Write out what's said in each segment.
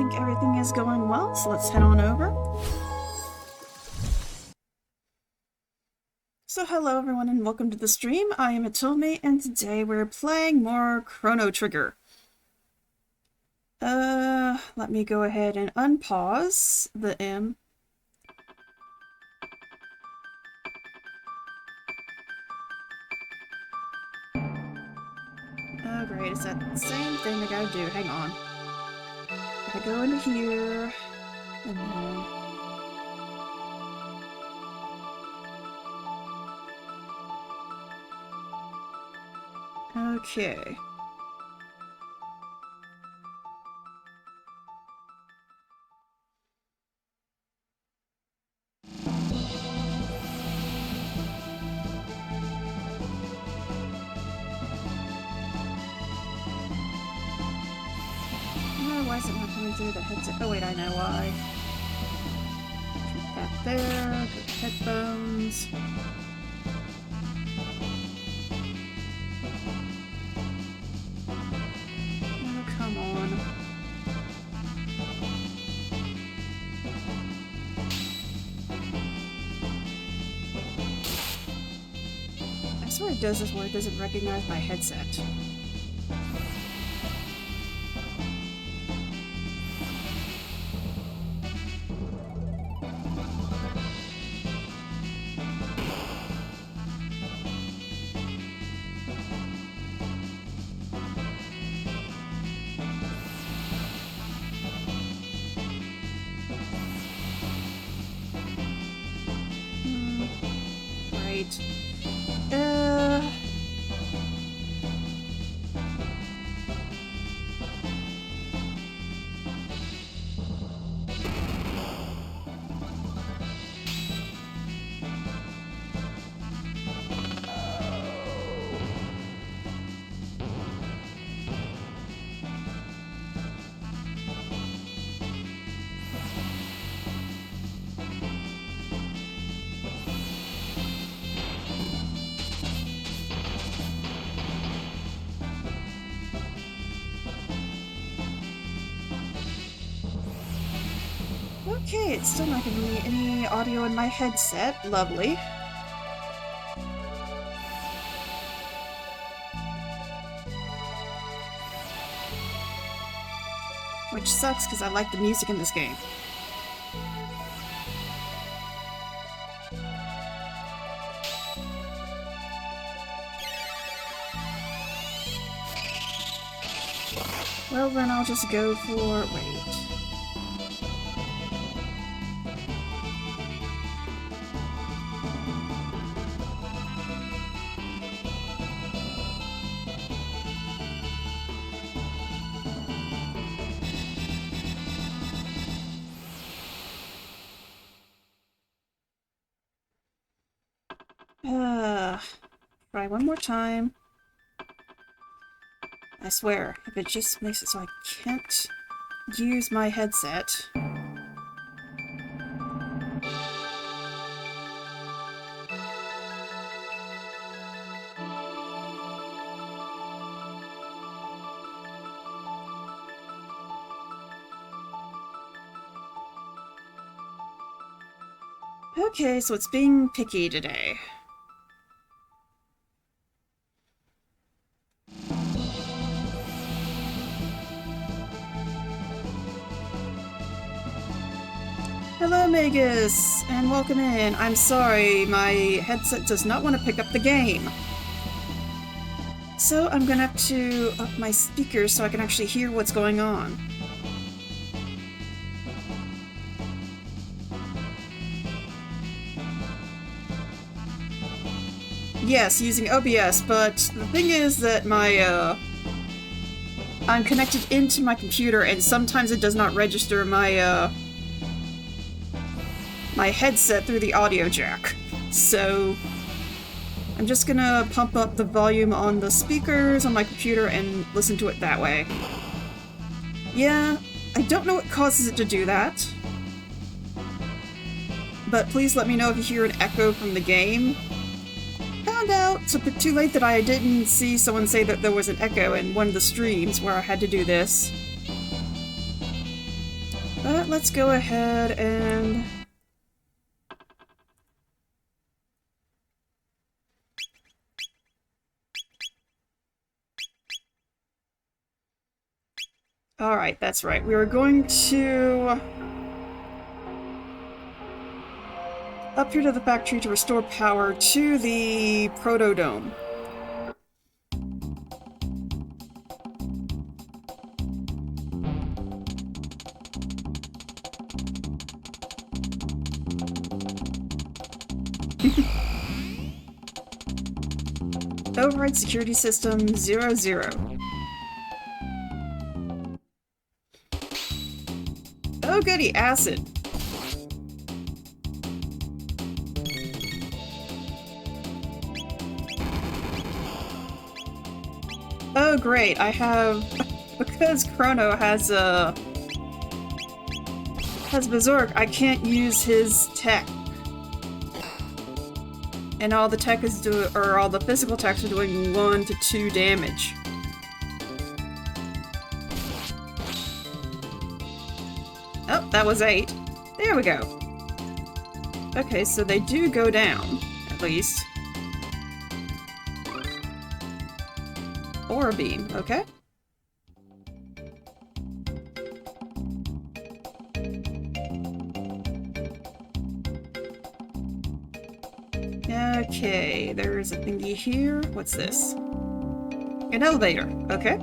think everything is going well, so let's head on over. So hello everyone and welcome to the stream. I am Atome and today we're playing more Chrono Trigger. Let me go ahead and unpause the M. Oh great, it's that same thing I gotta do. Hang on. I go into here, and then... Okay. Why is it not coming through the headset? Oh wait, I know why. Keep that there, good headphones. Oh, come on. I swear it does this where it doesn't recognize my headset. Right. Okay, it's still not giving me any audio in my headset. Lovely. Which sucks, because I like the music in this game. Well, then I'll just go for... wait. Try one more time. I swear, if it just makes it so I can't use my headset. Okay, so it's being picky today. Hello, Magus, and welcome in. I'm sorry, my headset does not want to pick up the game. So I'm gonna have to up my speakers so I can actually hear what's going on. Yes, using OBS, but the thing is that my, I'm connected into my computer and sometimes it does not register my, my headset through the audio jack. So I'm just gonna pump up the volume on the speakers on my computer and listen to it that way. Yeah, I don't know what causes it to do that. But please let me know if you hear an echo from the game. Found out, it's a bit too late that I didn't see someone say that there was an echo in one of the streams where I had to do this. But let's go ahead and... Alright, that's right. We were going to... up here to the factory to restore power to the Protodome. Override security system 00. Oh goody, acid. Oh great, I have... because Chrono has Berserk, I can't use his tech. And all the tech is doing, or all the physical attacks are doing 1 to 2 damage. Oh, that was 8. There we go. Okay, so they do go down, at least. Aura beam, okay. Okay, there's a thingy here. What's this? An elevator, okay.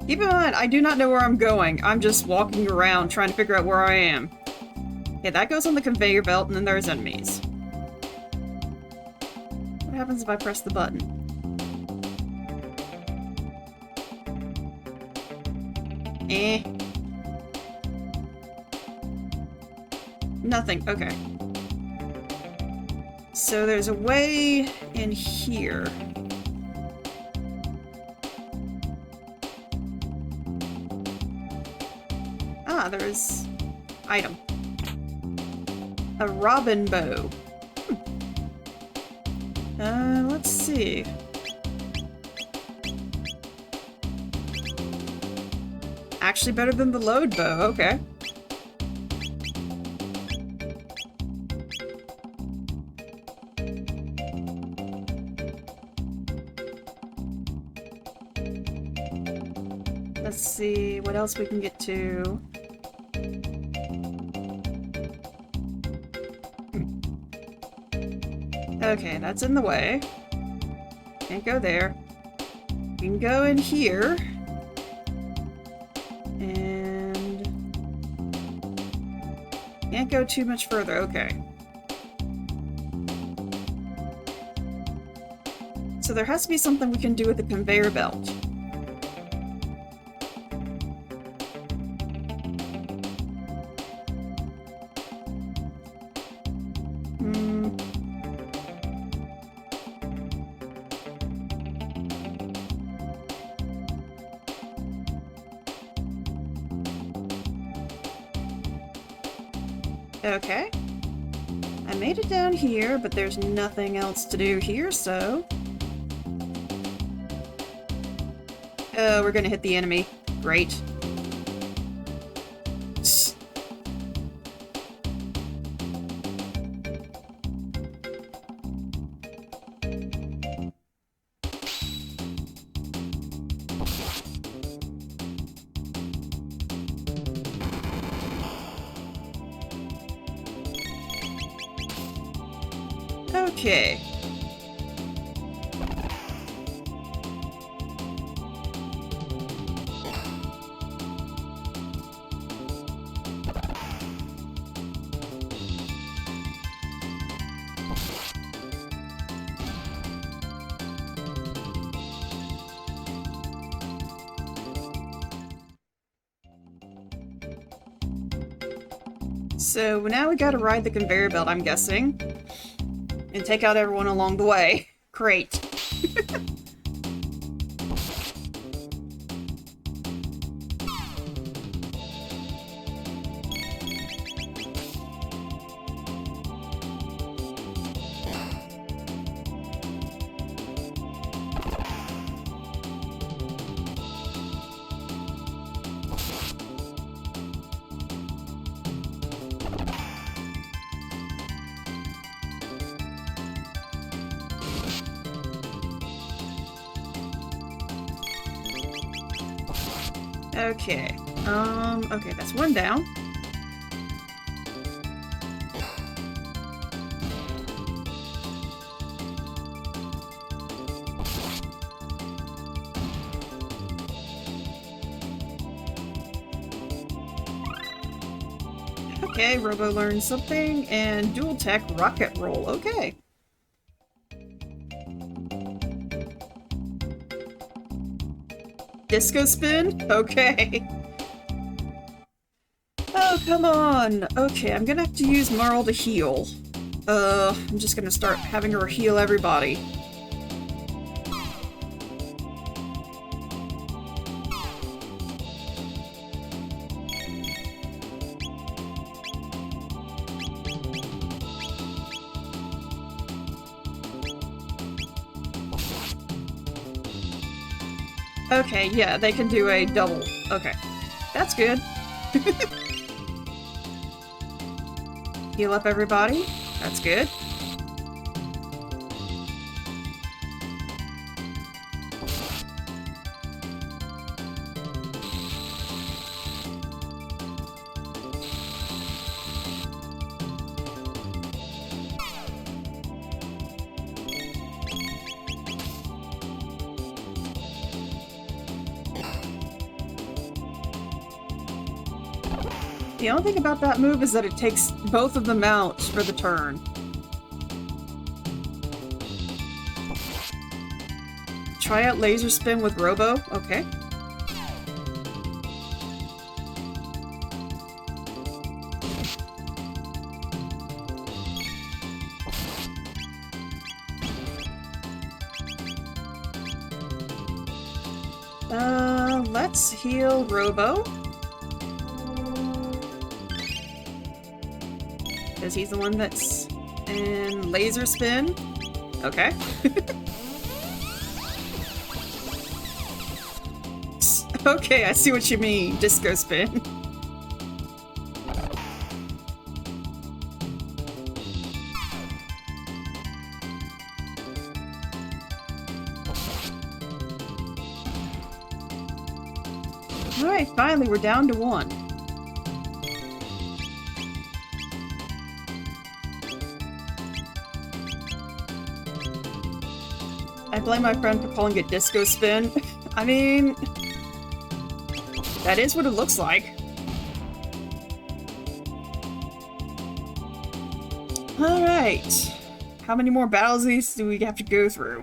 Keep in mind, I do not know where I'm going. I'm just walking around trying to figure out where I am. Yeah, that goes on the conveyor belt, and then there's enemies. What happens if I press the button? Eh. Nothing, okay. So there's a way in here. Ah, there's... item. A robin bow. Let's see. Actually better than the load bow, okay. Let's see what else we can get to. Okay, that's in the way. Can't go there. We can go in here. And... can't go too much further, okay. So there has to be something we can do with the conveyor belt. Okay. I made it down here, but there's nothing else to do here, so... oh, we're gonna hit the enemy. Great. Okay. So now we gotta ride the conveyor belt, I'm guessing. And take out everyone along the way. Great. Okay. Okay, that's one down. Okay, Robo learned something, and dual tech rocket roll. Okay. Disco spin? Okay. Oh, come on. Okay, I'm gonna have to use Marl to heal. I'm just gonna start having her heal everybody. Okay, yeah, they can do a double. Okay. That's good. Heal up everybody. That's good. The only thing about that move is that it takes both of them out for the turn. Try out laser spin with Robo. Okay. Let's heal Robo. Because he's the one that's in laser spin. Okay. Okay, I see what you mean. Disco spin. Alright, finally we're down to one. I blame my friend for calling it disco spin. I mean, that is what it looks like. Alright. How many more battles of these do we have to go through?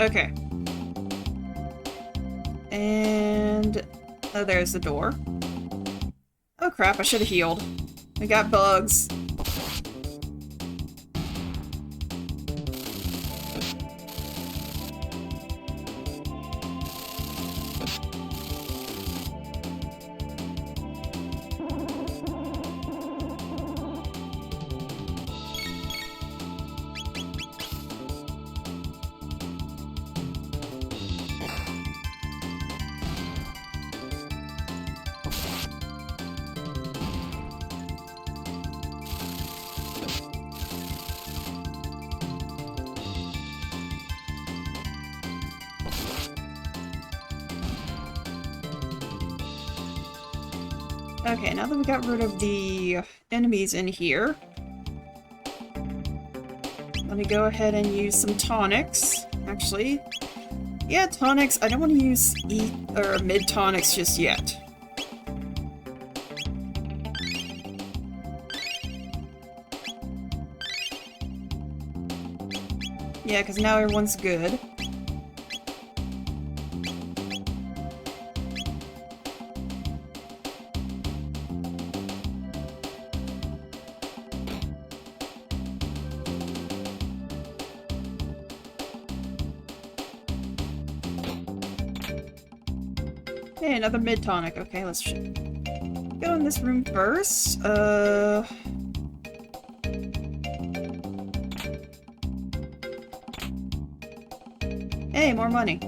Okay. And... oh, there's the door. Oh crap, I should have healed. I got bugs. Okay, now that we got rid of the enemies in here, let me go ahead and use some tonics. Actually, yeah, tonics. I don't want to use mid tonics just yet. Yeah, because now everyone's good. Hey, another mid tonic. Okay, let's get in this room first. Hey, more money.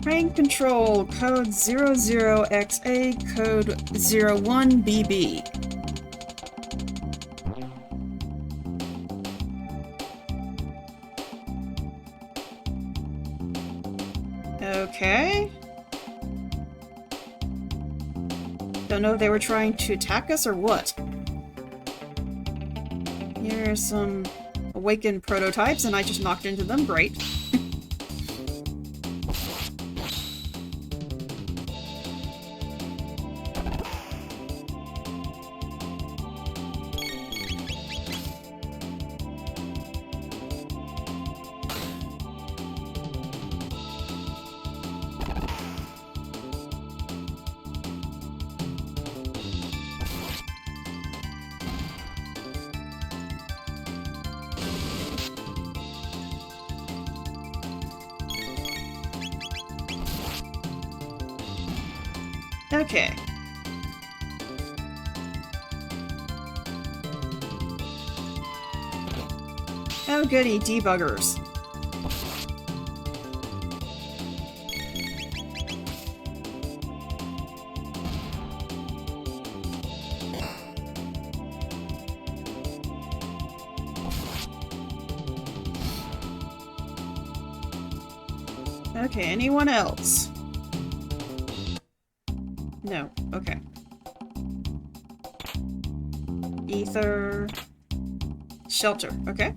Train control, code 00XA, code 01BB. Okay. Don't know if they were trying to attack us or what. Here's some awakened prototypes, and I just knocked into them. Great. Okay. Oh goody, debuggers. Okay, anyone else? No, okay. Ether... Shelter, okay.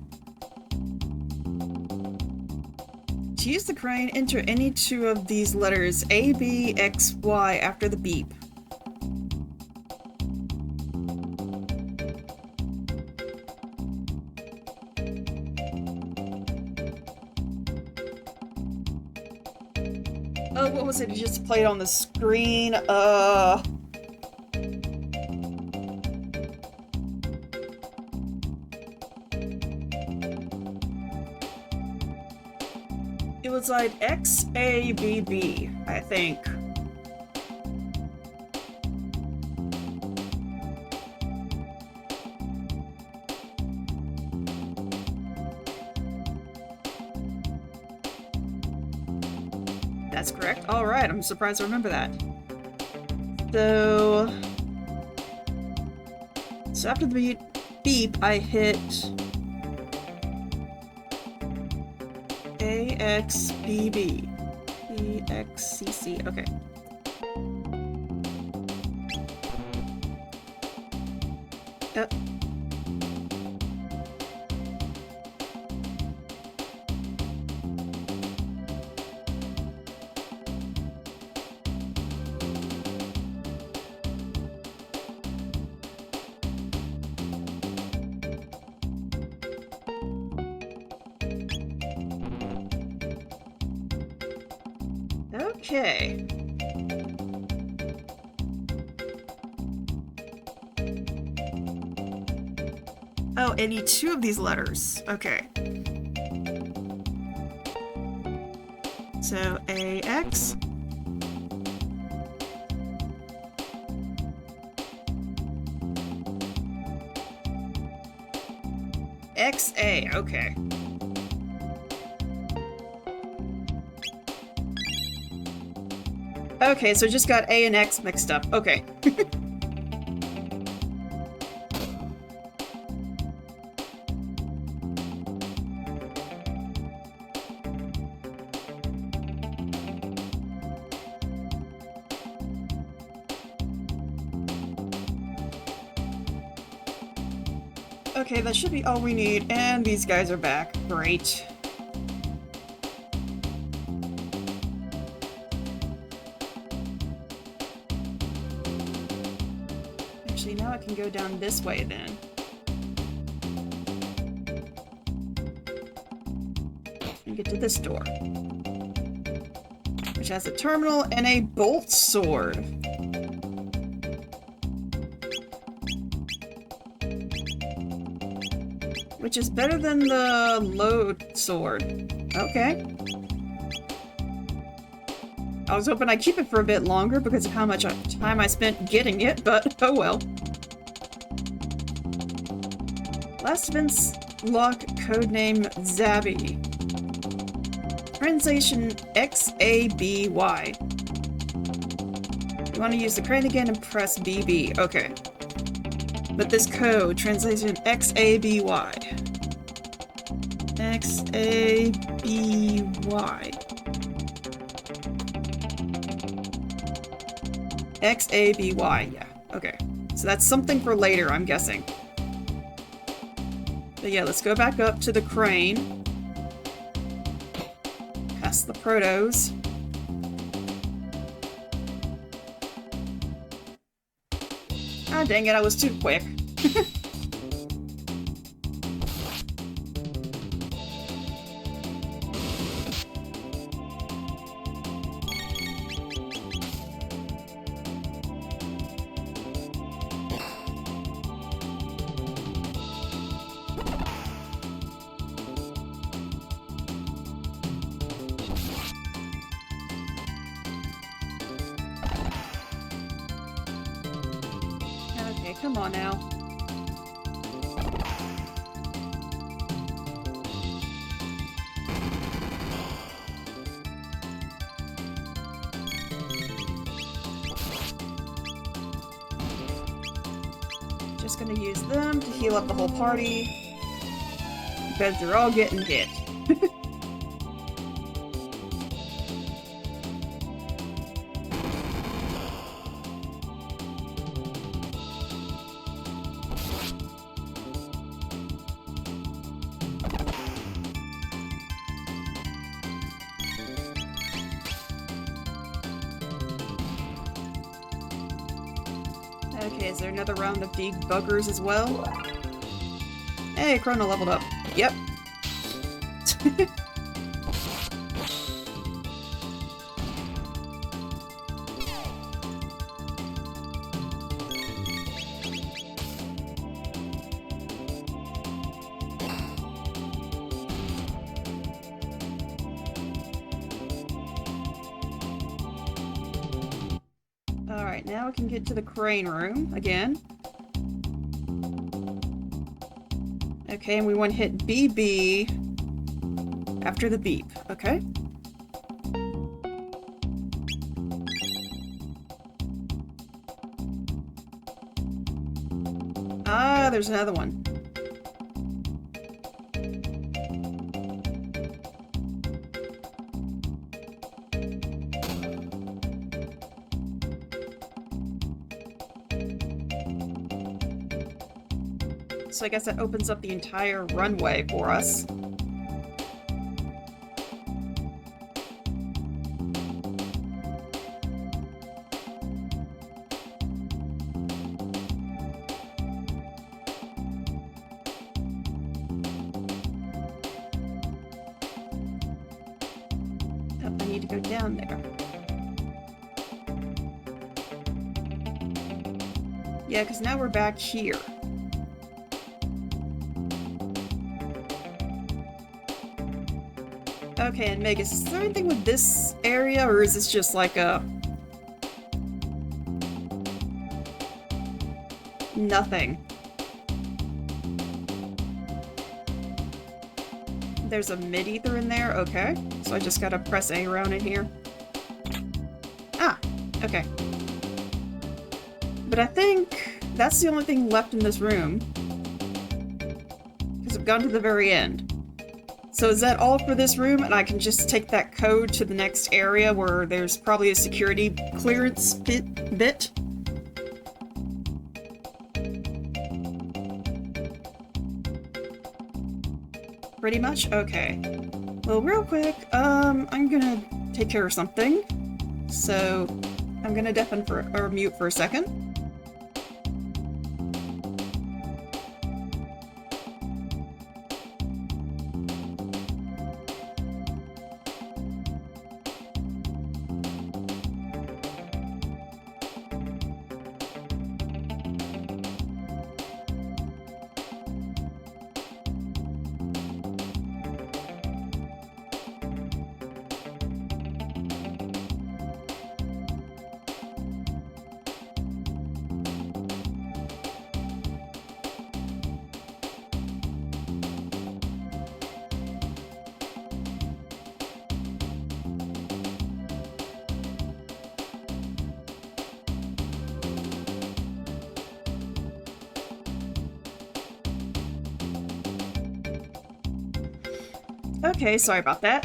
To use the crane, enter any two of these letters, A, B, X, Y, after the beep. Oh, what was it? You just played on the screen? It was like XABB, I think. That's correct. Alright, I'm surprised I remember that. So after the beep, I hit AXBB. EXCC, okay. Okay. Oh, I need two of these letters. Okay. So, AX. XA, okay. Okay, so just got A and X mixed up. Okay. Okay, that should be all we need, and these guys are back. Great. Actually, now I can go down this way then. And get to this door. Which has a terminal and a bolt sword. Which is better than the load sword. Okay. I was hoping I'd keep it for a bit longer because of how much time I spent getting it, but oh well. Last event's lock, codename Zabby. Translation XABY. You want to use the crane again and press BB. Okay. But this code, translation XABY. XABY. XABY, yeah. Okay. So that's something for later, I'm guessing. But yeah, let's go back up to the crane. Past the protos. Ah, dang it, I was too quick. Okay, come on now. Just gonna use them to heal up the whole party. Because they're all getting hit. Okay, is there another round of debuggers as well? Hey, Chrono leveled up. Yep. Alright, now we can get to the crane room again. Okay, and we want to hit BB after the beep. Okay. Ah, there's another one. So I guess that opens up the entire runway for us. Oh, I need to go down there. Yeah, because now we're back here. Okay, and Megas, is there anything with this area, or is this just like a... nothing? There's a mid-ether in there? Okay. So I just gotta press A around in here. Ah! Okay. But I think that's the only thing left in this room. Because I've gone to the very end. So is that all for this room, and I can just take that code to the next area where there's probably a security clearance bit? Pretty much? Okay. Well, real quick, I'm gonna take care of something. So, I'm gonna deafen or mute for a second. Okay, sorry about that.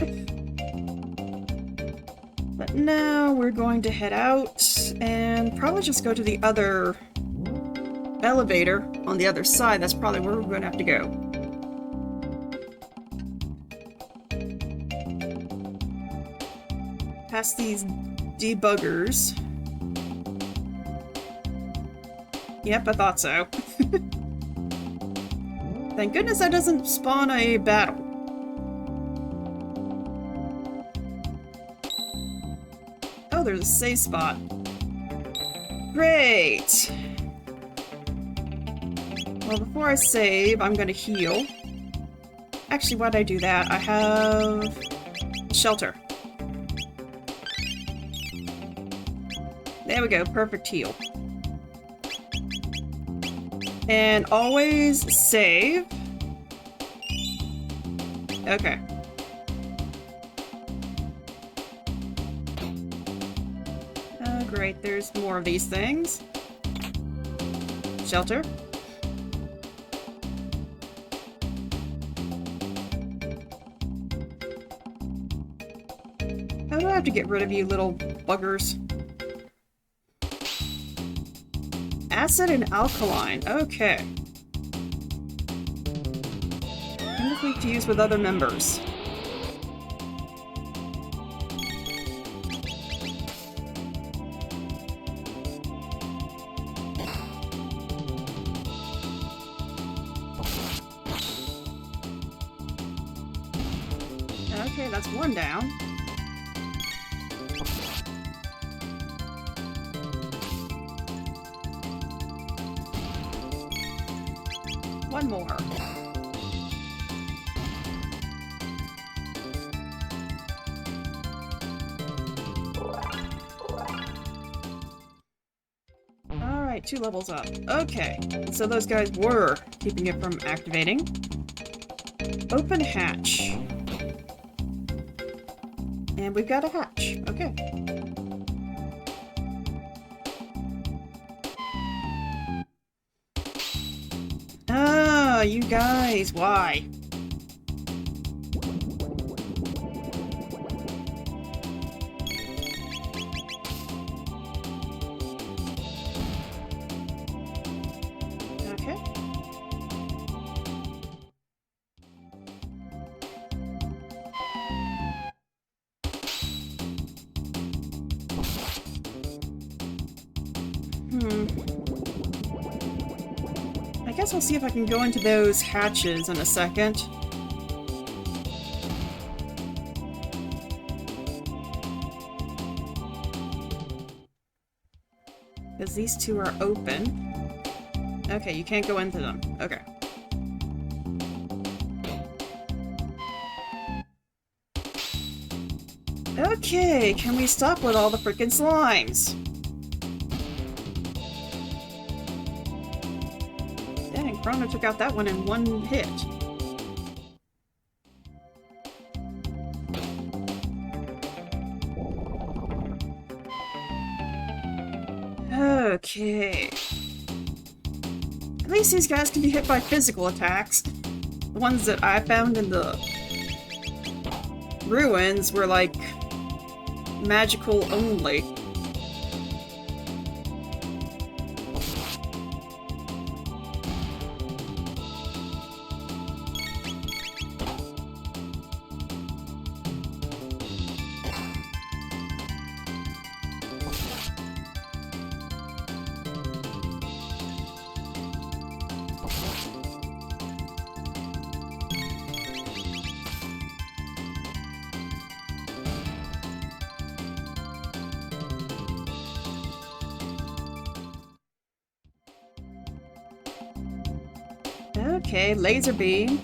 But now we're going to head out and probably just go to the other elevator on the other side. That's probably where we're going to have to go. Past these debuggers. Yep, I thought so. Thank goodness that doesn't spawn a battle. Oh, there's a save spot. Great! Well, before I save, I'm gonna heal. Actually, why'd I do that? I have... shelter. There we go, perfect heal. And always save. Okay. Oh, great, there's more of these things. Shelter. How do I have to get rid of you little buggers? Acid and alkaline. Okay. And if we to use with other members. Okay, that's one down. One more. Alright, 2 levels up. Okay, so those guys were keeping it from activating. Open hatch. And we've got a hatch. Okay. Ah, you guys, why? Okay. I guess I'll see if I can go into those hatches in a second. Because these 2 are open. Okay, you can't go into them. Okay. Okay, can we stop with all the freaking slimes? Dang, Chrono took out that one in one hit. Okay. At least these guys can be hit by physical attacks. The ones that I found in the ruins were like magical only. Okay, laser beam.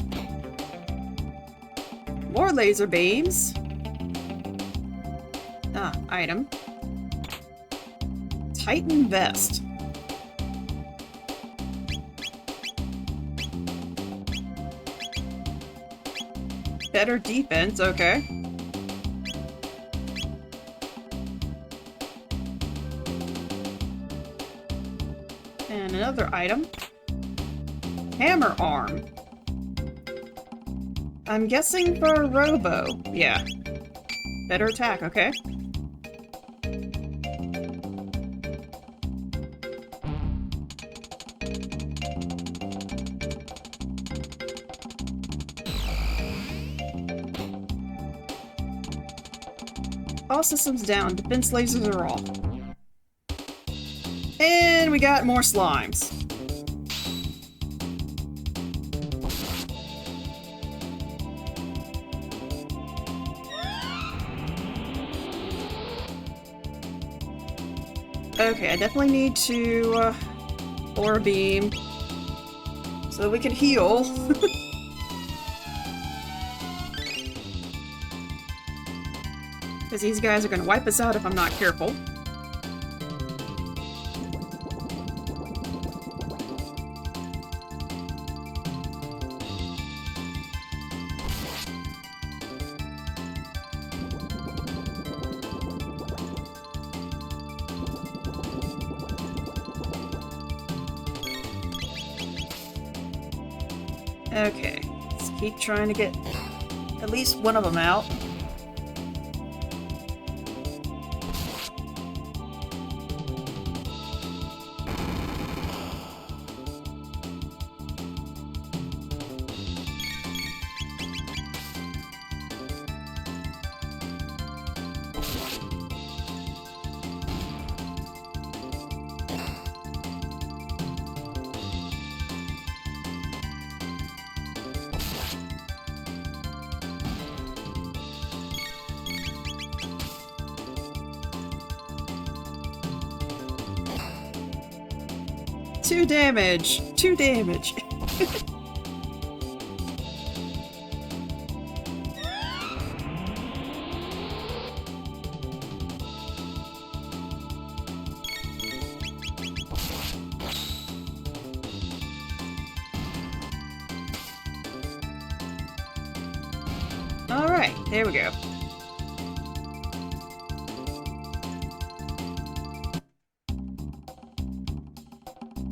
More laser beams. Ah, item. Titan vest. Better defense, okay. And another item. Hammer arm. I'm guessing for Robo. Yeah. Better attack, okay. All systems down. Defense lasers are off. And we got more slimes. Okay, I definitely need to Aura Beam so that we can heal. Because these guys are going to wipe us out if I'm not careful. Okay, let's keep trying to get at least one of them out. Two damage! 2 damage! Alright, there we go.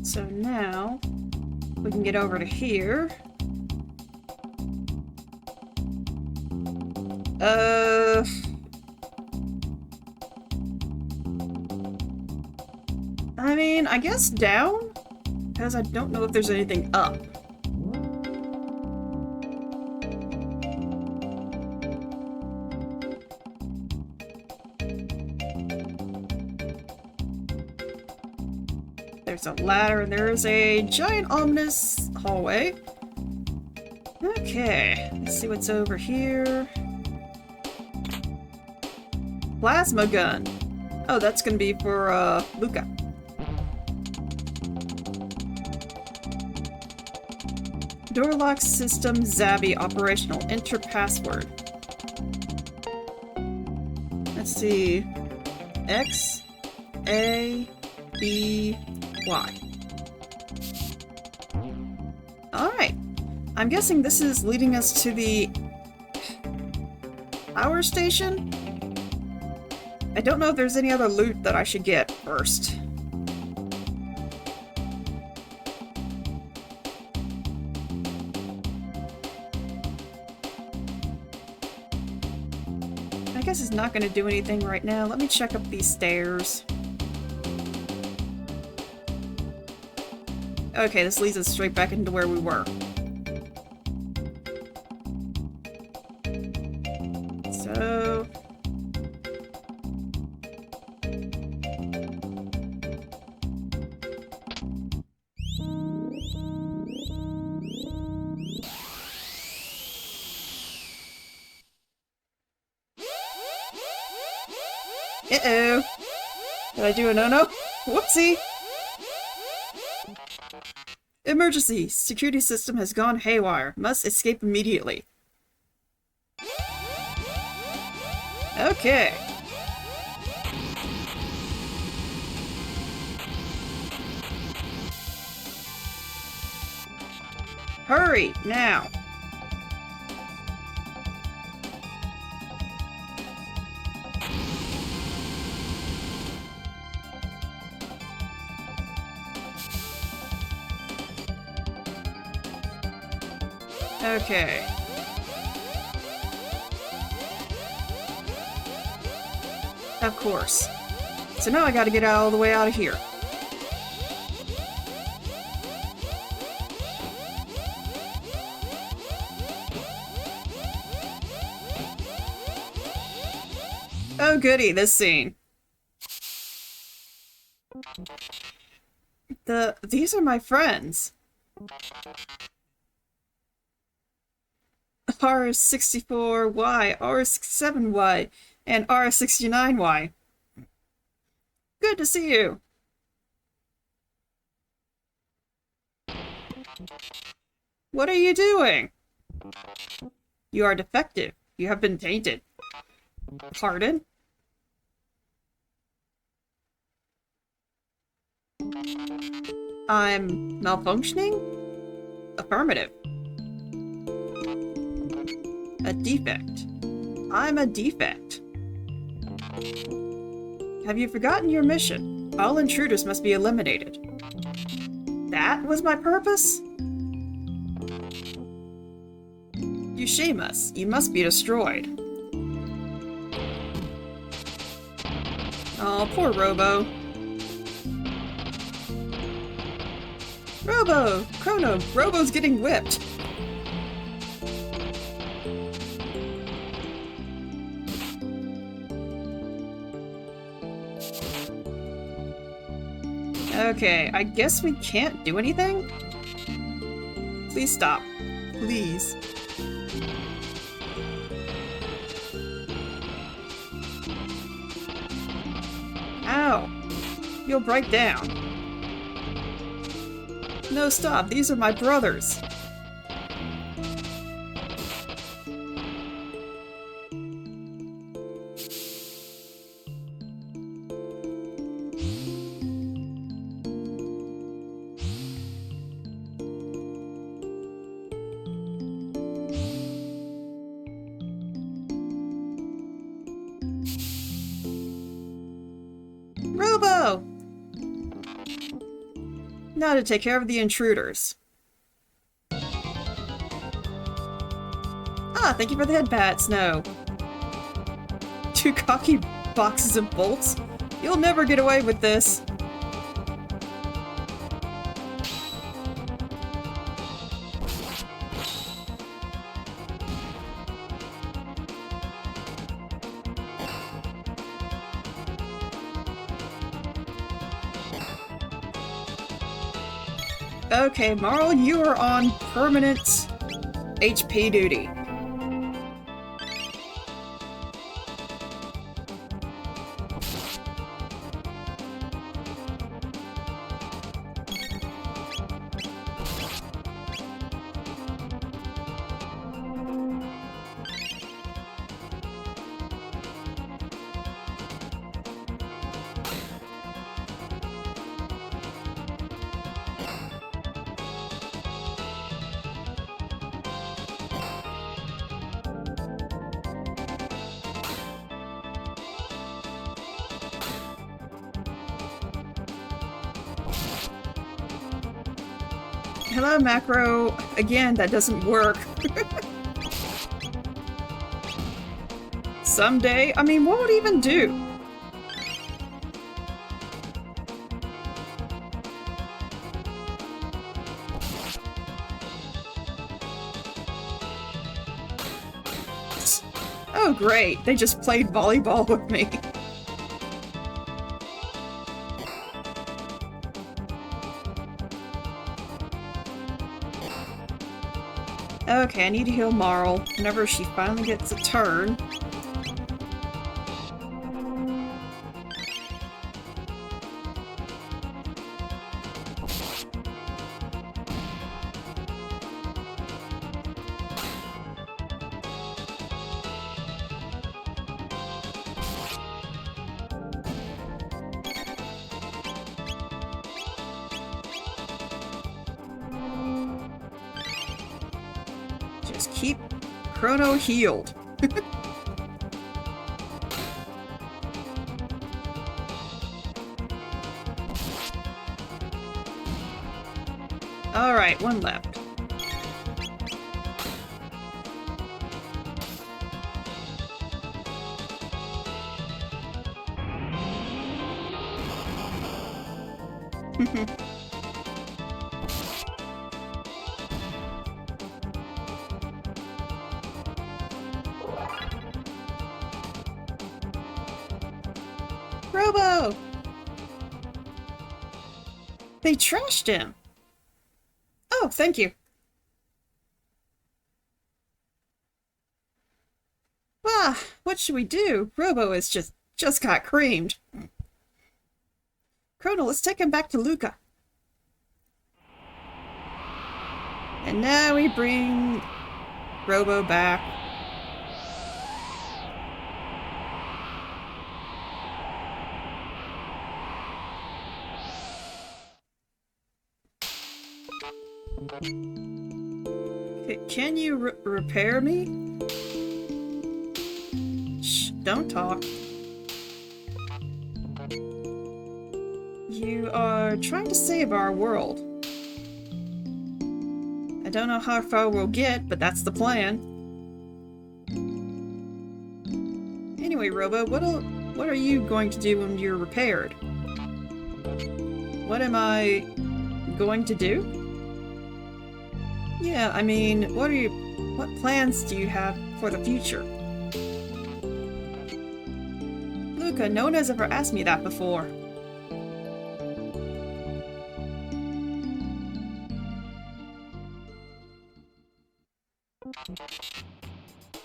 So now, we can get over to here. I mean, I guess down? Because I don't know if there's anything up. There's a ladder, and there is a giant ominous hallway. Okay, let's see what's over here. Plasma gun. Oh, that's gonna be for, Luca. Door lock system Zabby operational. Enter password. Let's see. X, A, B, Y. Alright. I'm guessing this is leading us to the power station? I don't know if there's any other loot that I should get first. I guess it's not going to do anything right now. Let me check up these stairs. Okay, this leads us straight back into where we were. So... Uh-oh. Did I do a no-no? Whoopsie! Emergency! Security system has gone haywire. Must escape immediately. Okay. Hurry, now! Okay. Of course. So now I gotta get all the way out of here. Oh goody, this scene. These are my friends. R64Y, R67Y, and R69Y. Good to see you. What are you doing? You are defective. You have been tainted. Pardon? I'm malfunctioning? Affirmative. A defect. I'm a defect. Have you forgotten your mission? All intruders must be eliminated. That was my purpose? You shame us. You must be destroyed. Oh, poor Robo. Robo! Chrono! Robo's getting whipped! Okay, I guess we can't do anything? Please stop. Please. Ow! You'll break down. No, stop. These are my brothers. Robo! Now to take care of the intruders. Ah, thank you for the head pat, Snow. 2 cocky boxes of bolts? You'll never get away with this. Okay, Marl, you are on permanent HP duty. Hello, Macro. Again, that doesn't work. Someday? I mean, what would it even do? Oh, great. They just played volleyball with me. Okay, I need to heal Marl whenever she finally gets a turn. Just keep Chrono healed. Alright, one left. Robo! They trashed him! Oh, thank you. Ah, what should we do? Robo is just got creamed. Chrono, let's take him back to Luca. And now we bring Robo back. Can you repair me? Shh, don't talk. You are trying to save our world. I don't know how far we'll get, but that's the plan. Anyway, Robo, what are you going to do when you're repaired? What am I going to do? Yeah, I mean, what plans do you have for the future? Luca, no one has ever asked me that before.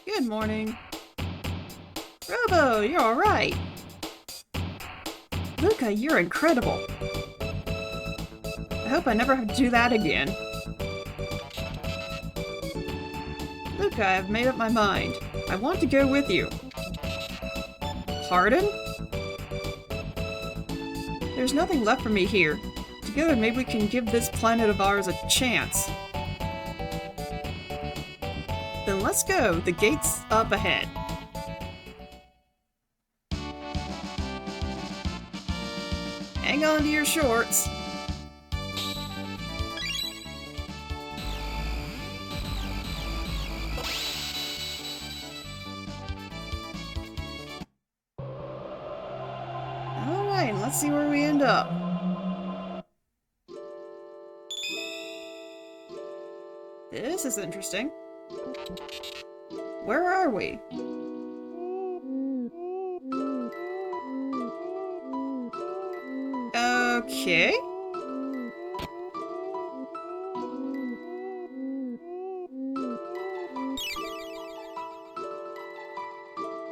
Good morning. Robo, you're alright. Luca, you're incredible. I hope I never have to do that again. Luca, I've made up my mind. I want to go with you. Pardon? There's nothing left for me here. Together, maybe we can give this planet of ours a chance. Then let's go. The gate's up ahead. Hang on to your shorts. Alright, let's see where we end up. This is interesting. Where are we? Okay.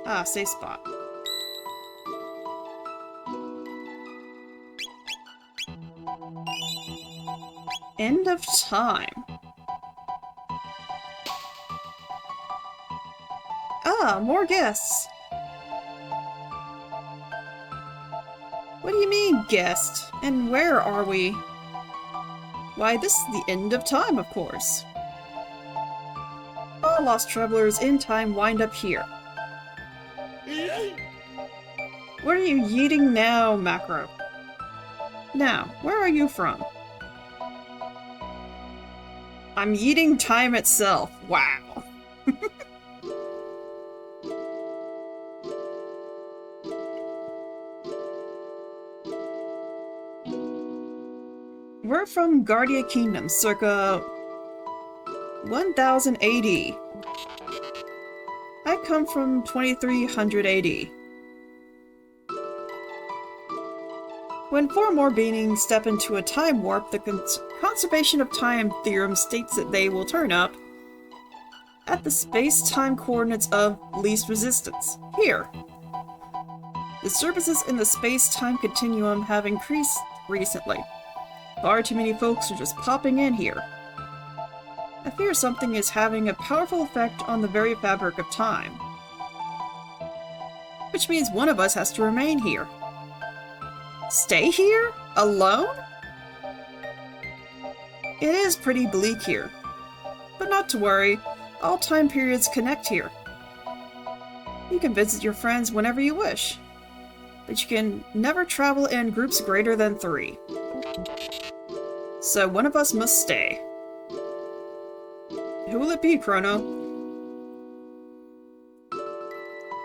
Ah, safe spot. End of time. Ah, more guests. What do you mean, guest? And where are we? Why, this is the end of time, of course. All lost travelers in time wind up here. What are you yeeting now, Macro? Now, where are you from? I'm yeeting time itself. Wow. We're from Guardia Kingdom, circa 1000 AD. I come from 2300 AD. When four more beings step into a time warp, the conservation of time theorem states that they will turn up at the space-time coordinates of least resistance, here. Disturbances in the space-time continuum have increased recently. Far too many folks are just popping in here. I fear something is having a powerful effect on the very fabric of time. Which means one of us has to remain here. Stay here? Alone? It is pretty bleak here. But not to worry, all time periods connect here. You can visit your friends whenever you wish, but you can never travel in groups greater than 3. So one of us must stay. Who will it be, Chrono?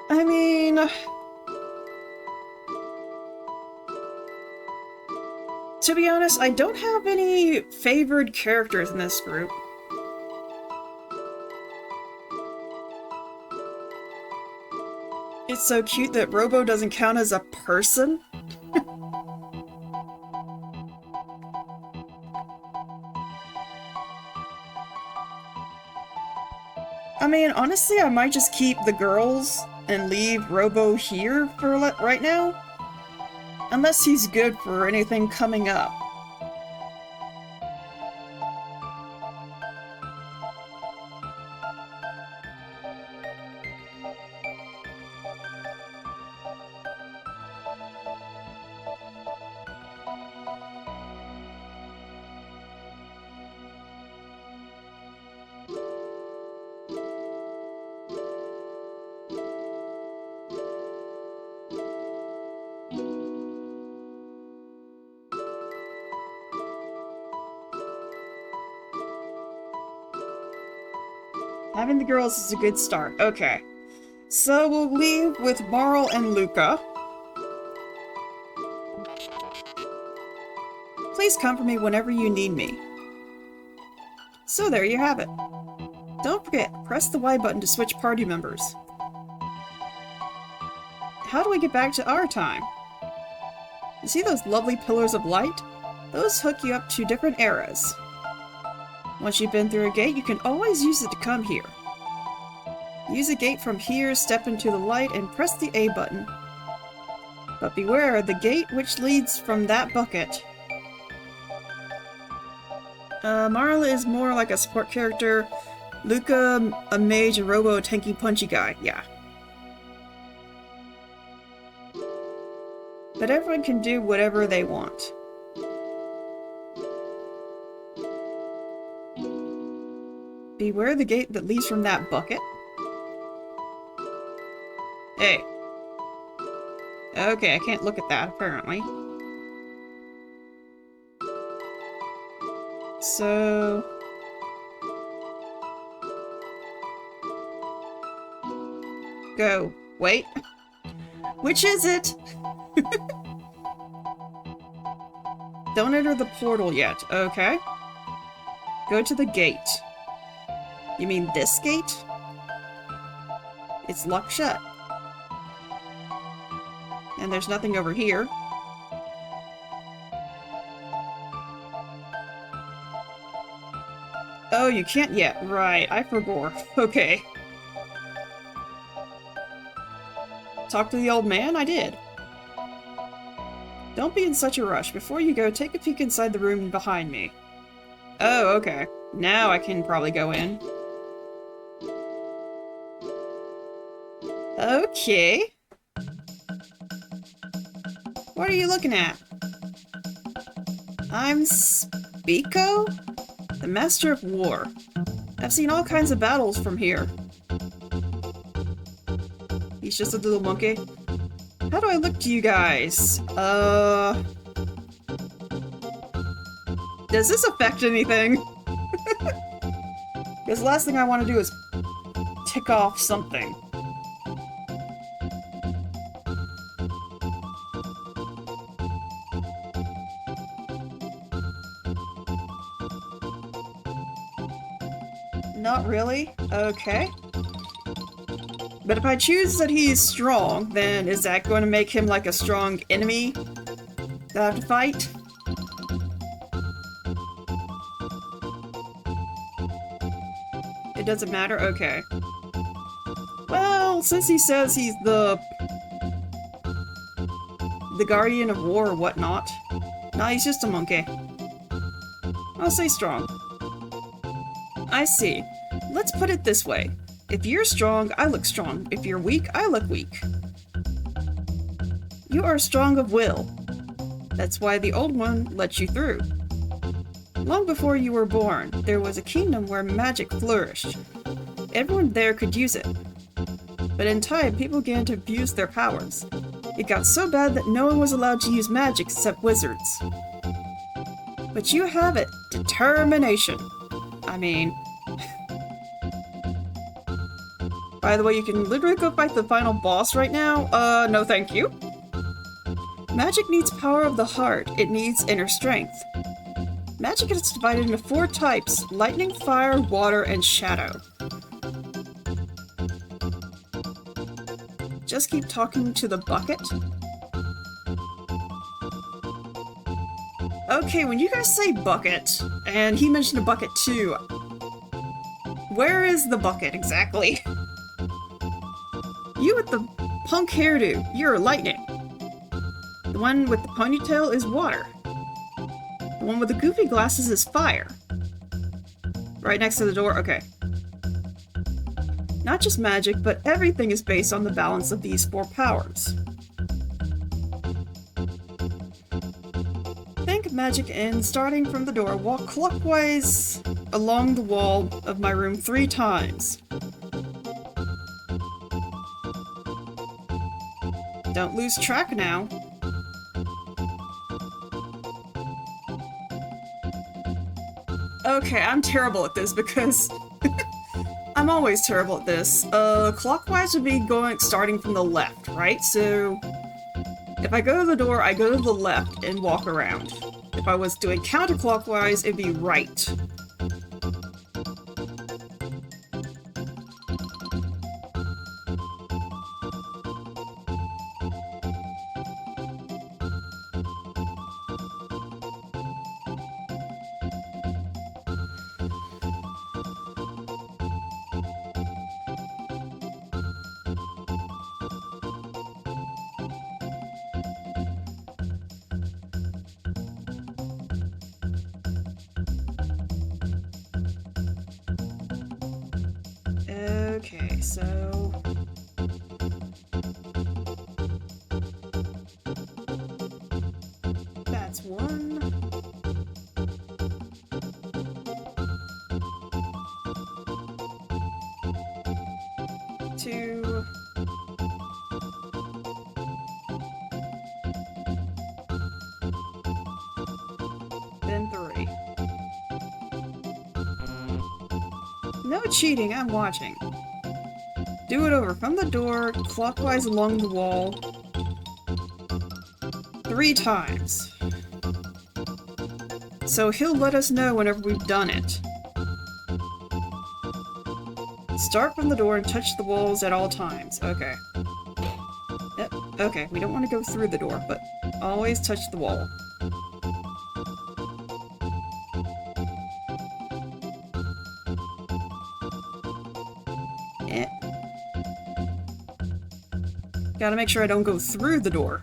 I mean... To be honest, I don't have any favored characters in this group. It's so cute that Robo doesn't count as a person. I mean, honestly, I might just keep the girls and leave Robo here for right now. Unless he's good for anything coming up. Having the girls is a good start. Okay. So we'll leave with Marl and Luca. Please come for me whenever you need me. So there you have it. Don't forget, press the Y button to switch party members. How do we get back to our time? You see those lovely pillars of light? Those hook you up to different eras. Once you've been through a gate, you can always use it to come here. Use a gate from here, step into the light, and press the A button. But beware, the gate which leads from that bucket. Marla is more like a support character. Luca, a mage, and Robo, a tanky punchy guy. Yeah. But everyone can do whatever they want. Beware the gate that leads from that bucket. Hey. Okay, I can't look at that, apparently. So... Go. Wait. Which is it? Don't enter the portal yet. Okay. Go to the gate. You mean this gate? It's locked shut. And there's nothing over here. Oh, you can't yet. Right, I forgot. Okay. Talk to the old man? I did. Don't be in such a rush. Before you go, take a peek inside the room behind me. Oh, okay. Now I can probably go in. Okay. What are you looking at? I'm Spico? The Master of War. I've seen all kinds of battles from here. He's just a little monkey. How do I look to you guys? Does this affect anything? Because the last thing I want to do is tick off something. Not really? Okay. But if I choose that he's strong, then is that going to make him like a strong enemy that I have to fight? It doesn't matter? Okay. Well, since he says he's the guardian of war or whatnot. Nah, he's just a monkey. I'll say strong. I see. Let's put it this way. If you're strong, I look strong. If you're weak, I look weak. You are strong of will. That's why the old one let you through. Long before you were born, there was a kingdom where magic flourished. Everyone there could use it. But in time, people began to abuse their powers. It got so bad that no one was allowed to use magic except wizards. But you have it. Determination. I mean... By the way, you can literally go fight the final boss right now. No thank you. Magic needs power of the heart. It needs inner strength. Magic is divided into 4 types: lightning, fire, water, and shadow. Just keep talking to the bucket. Okay, when you guys say bucket, and he mentioned a bucket too, where is the bucket exactly? You with the punk hairdo, you're lightning. The one with the ponytail is water. The one with the goofy glasses is fire. Right next to the door, okay. Not just magic, but everything is based on the balance of these 4 powers. Think magic in, starting from the door, walk clockwise along the wall of my room 3 times. Don't lose track now. Okay, I'm terrible at this because I'm always terrible at this. Clockwise would be starting from the left, right? So if I go to the door, I go to the left and walk around. If I was doing counterclockwise, it'd be right. Okay, so... that's 1. 2. Then 3. No cheating, I'm watching. Do it over from the door, clockwise along the wall, 3 times. So he'll let us know whenever we've done it. Start from the door and touch the walls at all times. Okay. Yep. Okay, we don't want to go through the door, but always touch the wall. Gotta make sure I don't go through the door.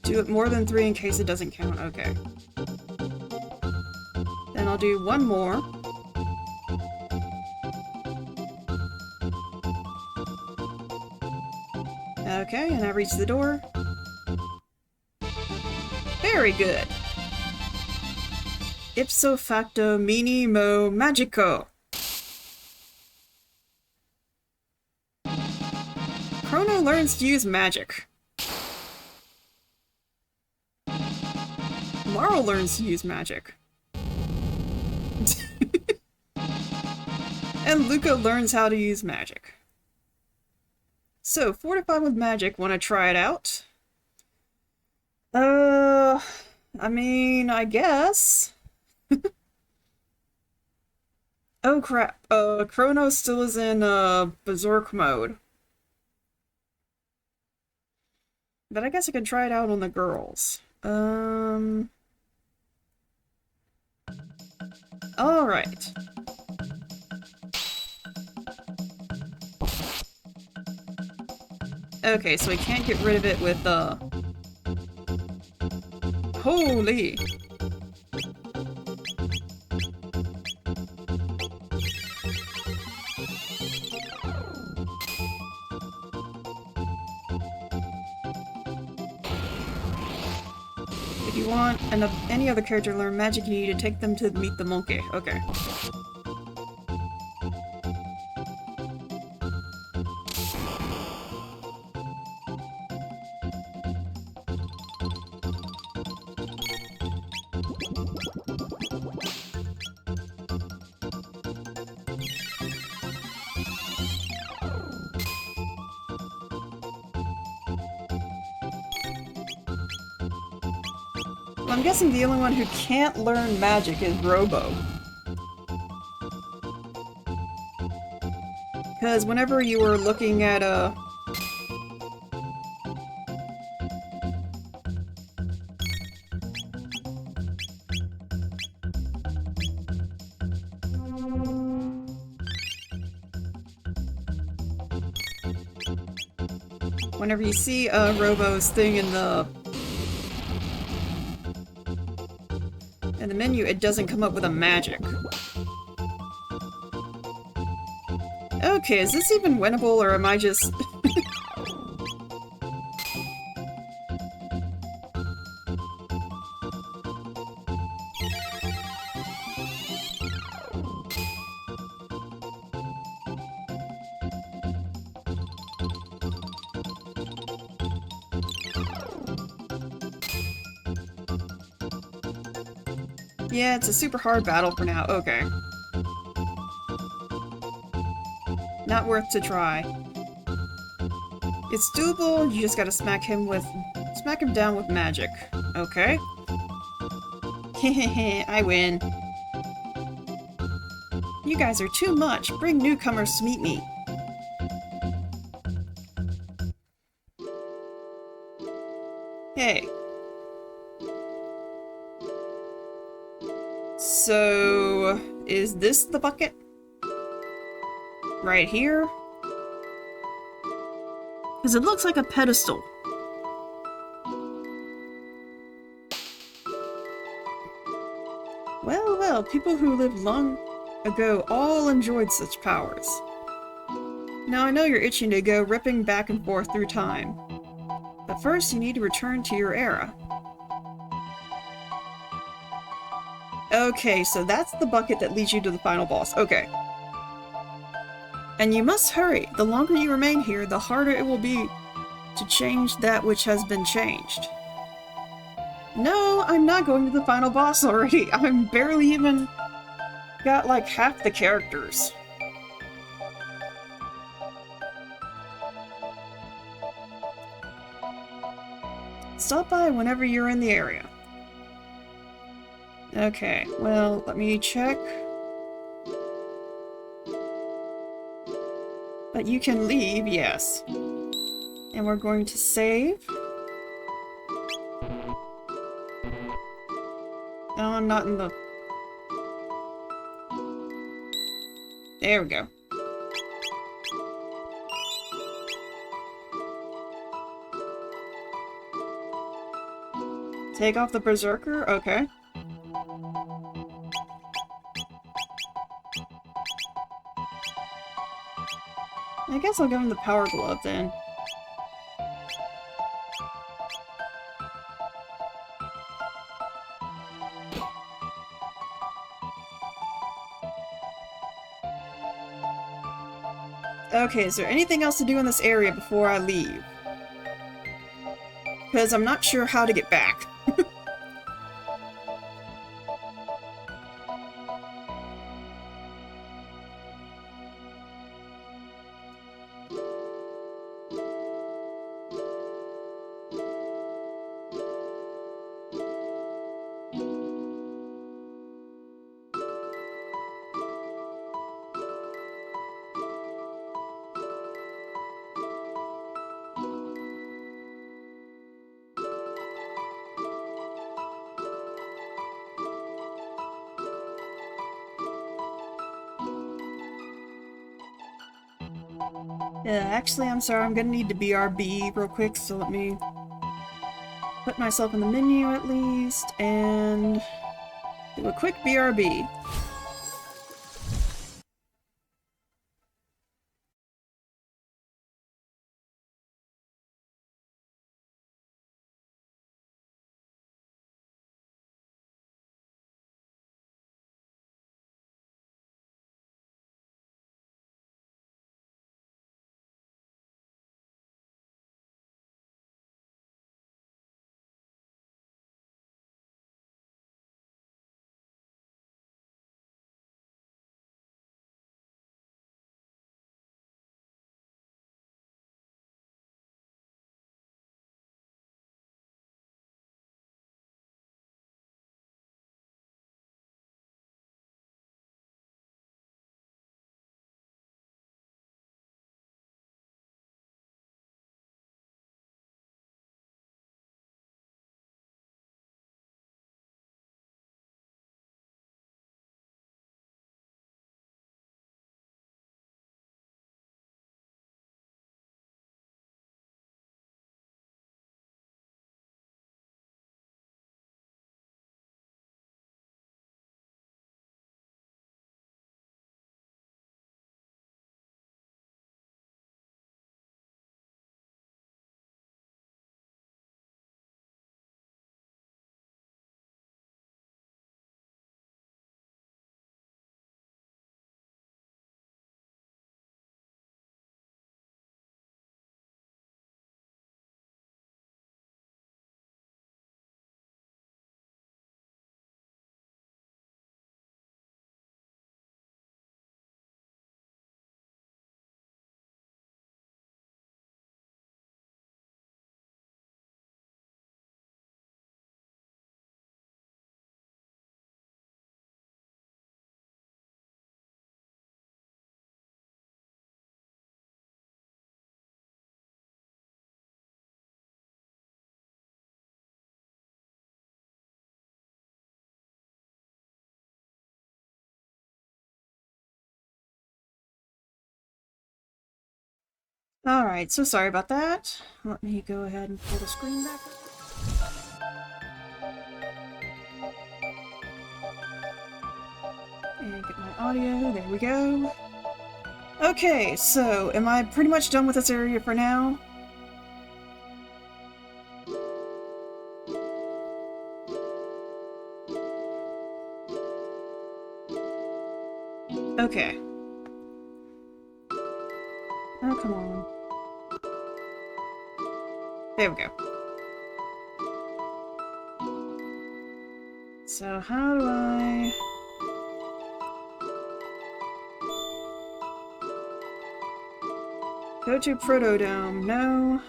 Do it more than 3 in case it doesn't count. Okay. Then I'll do 1 more. Okay, and I reach the door. Very good. Ipso facto minimo magico. Chrono learns to use magic. Marl learns to use magic. And Luca learns how to use magic. So, fortified with magic, wanna try it out? I mean, I guess. Oh crap, Chrono still is in, Berserk mode. But I guess I can try it out on the girls. Alright. Okay, so we can't get rid of it with, holy! If you want any other character to learn magic, you need to take them to meet the monkey. Okay. I'm guessing the only one who can't learn magic is Robo. Because whenever you were looking at whenever you see Robo's thing in the menu, it doesn't come up with a magic. Okay, is this even winnable, or am I just... Yeah, it's a super hard battle for now. Okay. Not worth to try. It's doable, you just gotta smack him down with magic. Okay. Hehehe, I win. You guys are too much. Bring newcomers to meet me. Hey. So, is this the bucket? Right here? Because it looks like a pedestal. Well, well, people who lived long ago all enjoyed such powers. Now I know you're itching to go ripping back and forth through time. But first you need to return to your era. Okay, so that's the bucket that leads you to the final boss. Okay. And you must hurry. The longer you remain here, the harder it will be to change that which has been changed. No, I'm not going to the final boss already. I'm barely even got like half the characters. Stop by whenever you're in the area. Okay, well, let me check. But you can leave, yes. And we're going to save. No, I'm not in the... There we go. Take off the Berserker? Okay. I guess I'll give him the Power Glove then. Okay, is there anything else to do in this area before I leave? Because I'm not sure how to get back. Yeah, actually, I'm sorry, I'm gonna need to BRB real quick, so let me put myself in the menu at least, and do a quick BRB. Alright, so sorry about that. Let me go ahead and pull the screen back up. And get my audio, there we go. Okay, so am I pretty much done with this area for now? Okay. Oh, come on. There we go. So how do I... Go to Protodome, no.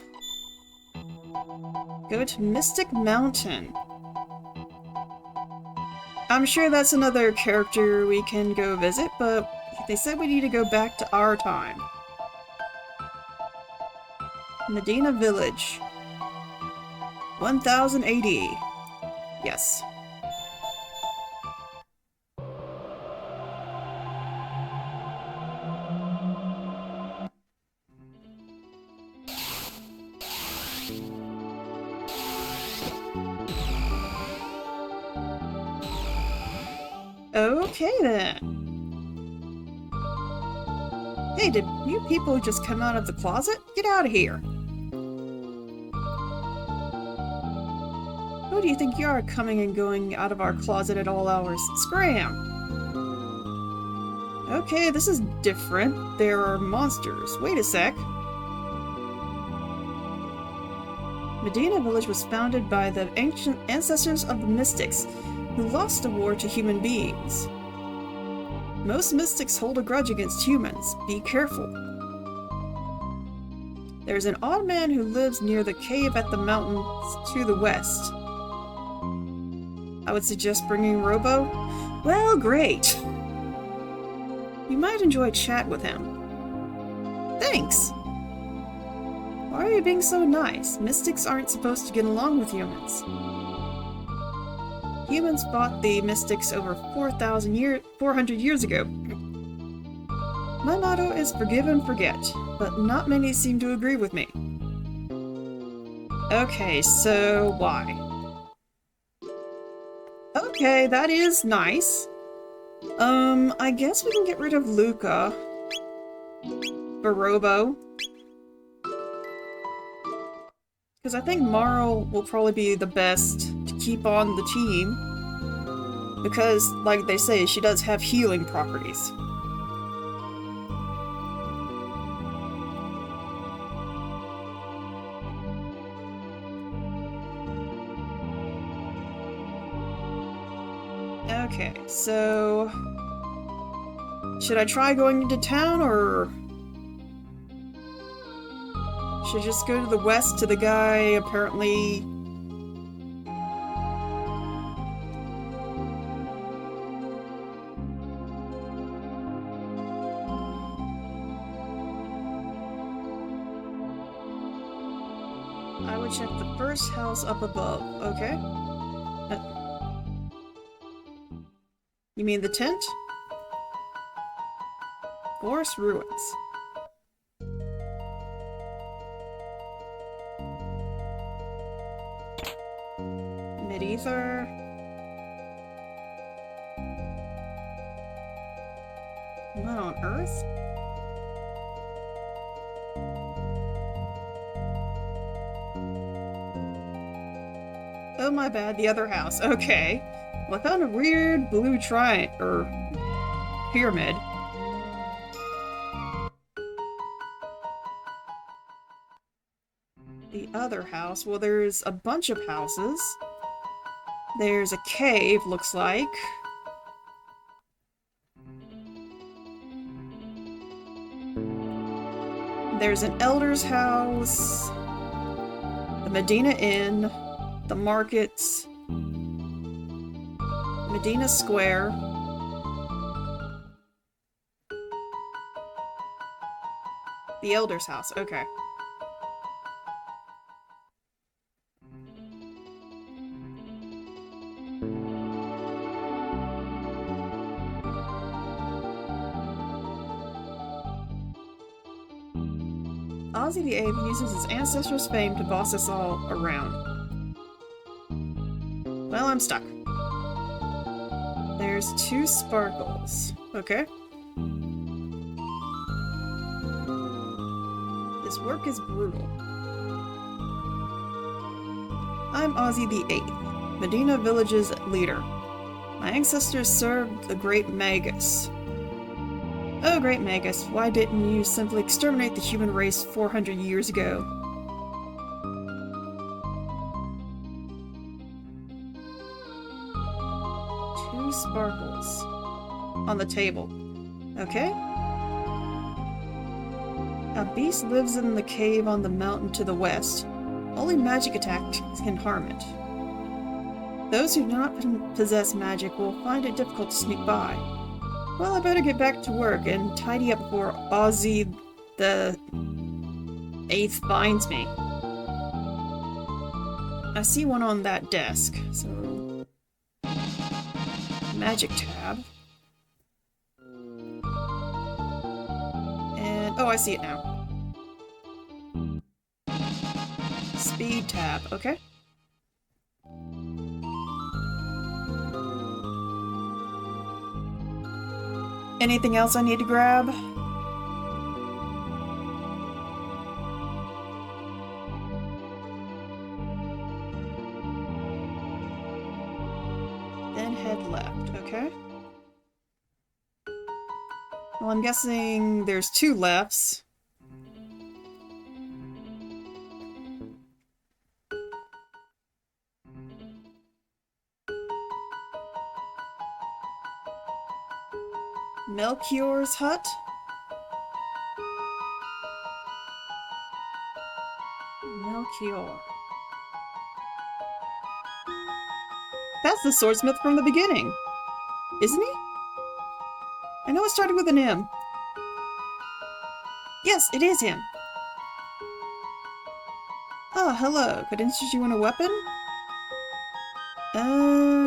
Go to Mystic Mountain. I'm sure that's another character we can go visit, but they said we need to go back to our time. Medina Village. 1000 AD. Yes. Okay then. Hey, did you people just come out of the closet? Get out of here. Who do you think you are, coming and going out of our closet at all hours? Scram! Okay, this is different. There are monsters. Wait a sec. Medina Village was founded by the ancient ancestors of the mystics, who lost the war to human beings. Most mystics hold a grudge against humans. Be careful. There's an odd man who lives near the cave at the mountains to the west. I would suggest bringing Robo. Well, great. You might enjoy a chat with him. Thanks! Why are you being so nice? Mystics aren't supposed to get along with humans. Humans fought the mystics over 400 years ago. My motto is forgive and forget, but not many seem to agree with me. Okay, so why? Okay, that is nice. I guess we can get rid of Luca for Robo. Because I think Marl will probably be the best to keep on the team. Because, like they say, she does have healing properties. Okay, so... should I try going into town, or... should I just go to the west to the guy, apparently... I would check the first house up above, okay? You mean the tent? Forest ruins. Mid-ether. What on earth? Oh, my bad, the other house. Okay. Well, I found a weird blue pyramid. The other house, well, there's a bunch of houses. There's a cave, looks like. There's an elder's house. The Medina Inn. The markets. Medina Square. The elder's house, okay. Ozzy the Ape uses his ancestors' fame to boss us all around. Well, I'm stuck. There's 2 sparkles. Okay. This work is brutal. I'm Ozzy the Eighth, Medina Village's leader. My ancestors served the Great Magus. Oh, Great Magus, why didn't you simply exterminate the human race 400 years ago? Two sparkles. On the table. Okay. A beast lives in the cave on the mountain to the west. Only magic attacks can harm it. Those who do not possess magic will find it difficult to sneak by. Well, I better get back to work and tidy up before Ozzy the Eighth finds me. I see one on that desk, so... Magic tab. And... oh, I see it now. Speed tab, okay. Anything else I need to grab? Then head left, okay. Well, I'm guessing there's 2 lefts. Melchior's hut? Melchior. That's the swordsmith from the beginning, isn't he? I know it started with an M. Yes, it is him. Oh, hello. Could I interest you in a weapon?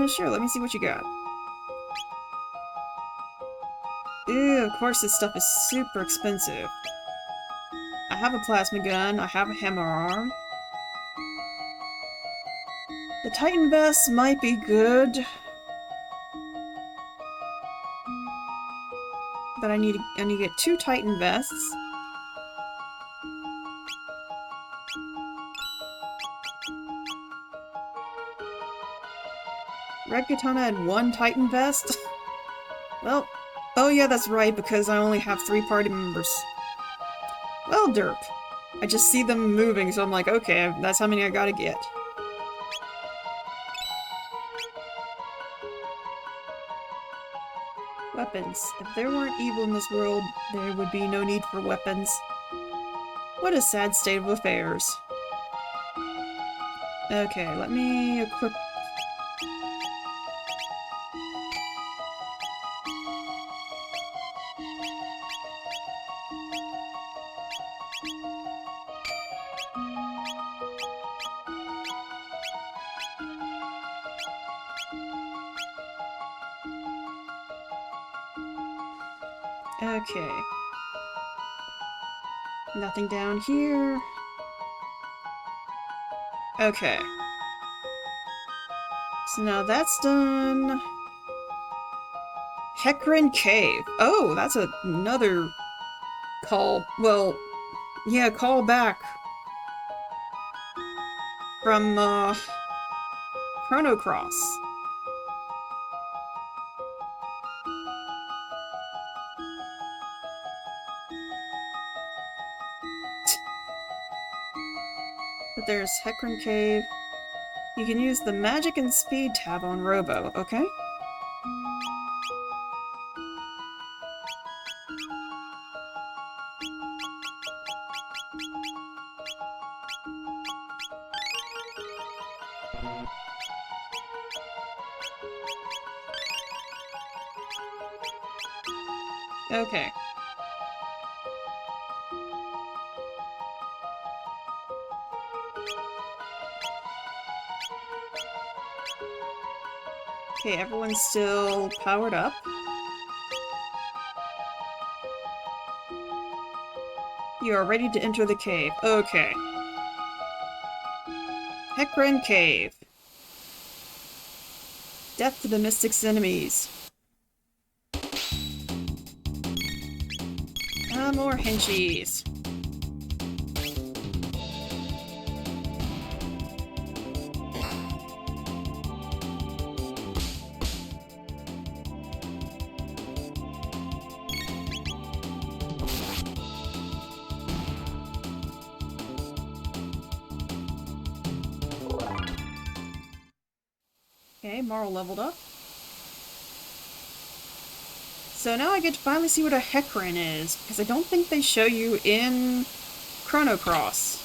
Sure, let me see what you got. Ew, of course this stuff is super expensive. I have a plasma gun, I have a hammer arm. The Titan vest might be good. But I need to get 2 Titan vests. Red Katana had 1 Titan vest? Well, oh yeah, that's right, because I only have 3 party members. Well, derp. I just see them moving, so I'm like, okay, that's how many I gotta get. Weapons. If there weren't evil in this world, there would be no need for weapons. What a sad state of affairs. Okay, let me equip... Okay. Nothing down here. Okay. So now that's done. Hecarim Cave. Oh, that's another call. Well, yeah, call back from Chrono Cross. But there's Hecarim Cave. You can use the magic and speed tab on Robo, okay? Okay. Okay, everyone's still powered up. You are ready to enter the cave. Okay. Hecarim Cave. Death to the Mystic's enemies. More henchies. Okay, Marl leveled up. So now I get to finally see what a Hecarim is, because I don't think they show you in Chrono Cross.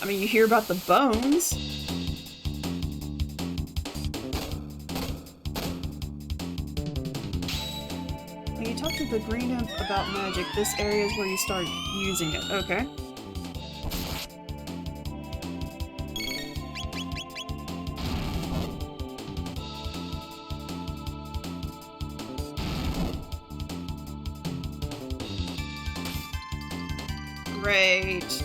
I mean, you hear about the bones. When you talk to the green imp about magic, this area is where you start using it. Okay. Great.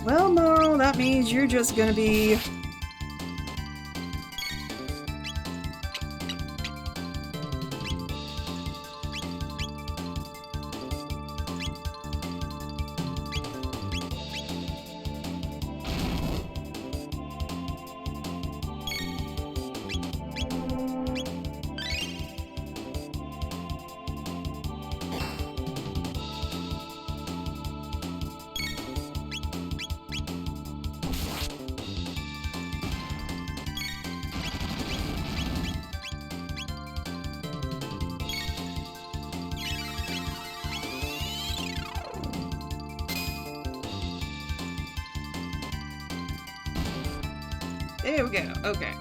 Well, Marl, that means you're just gonna be... There we go. Okay.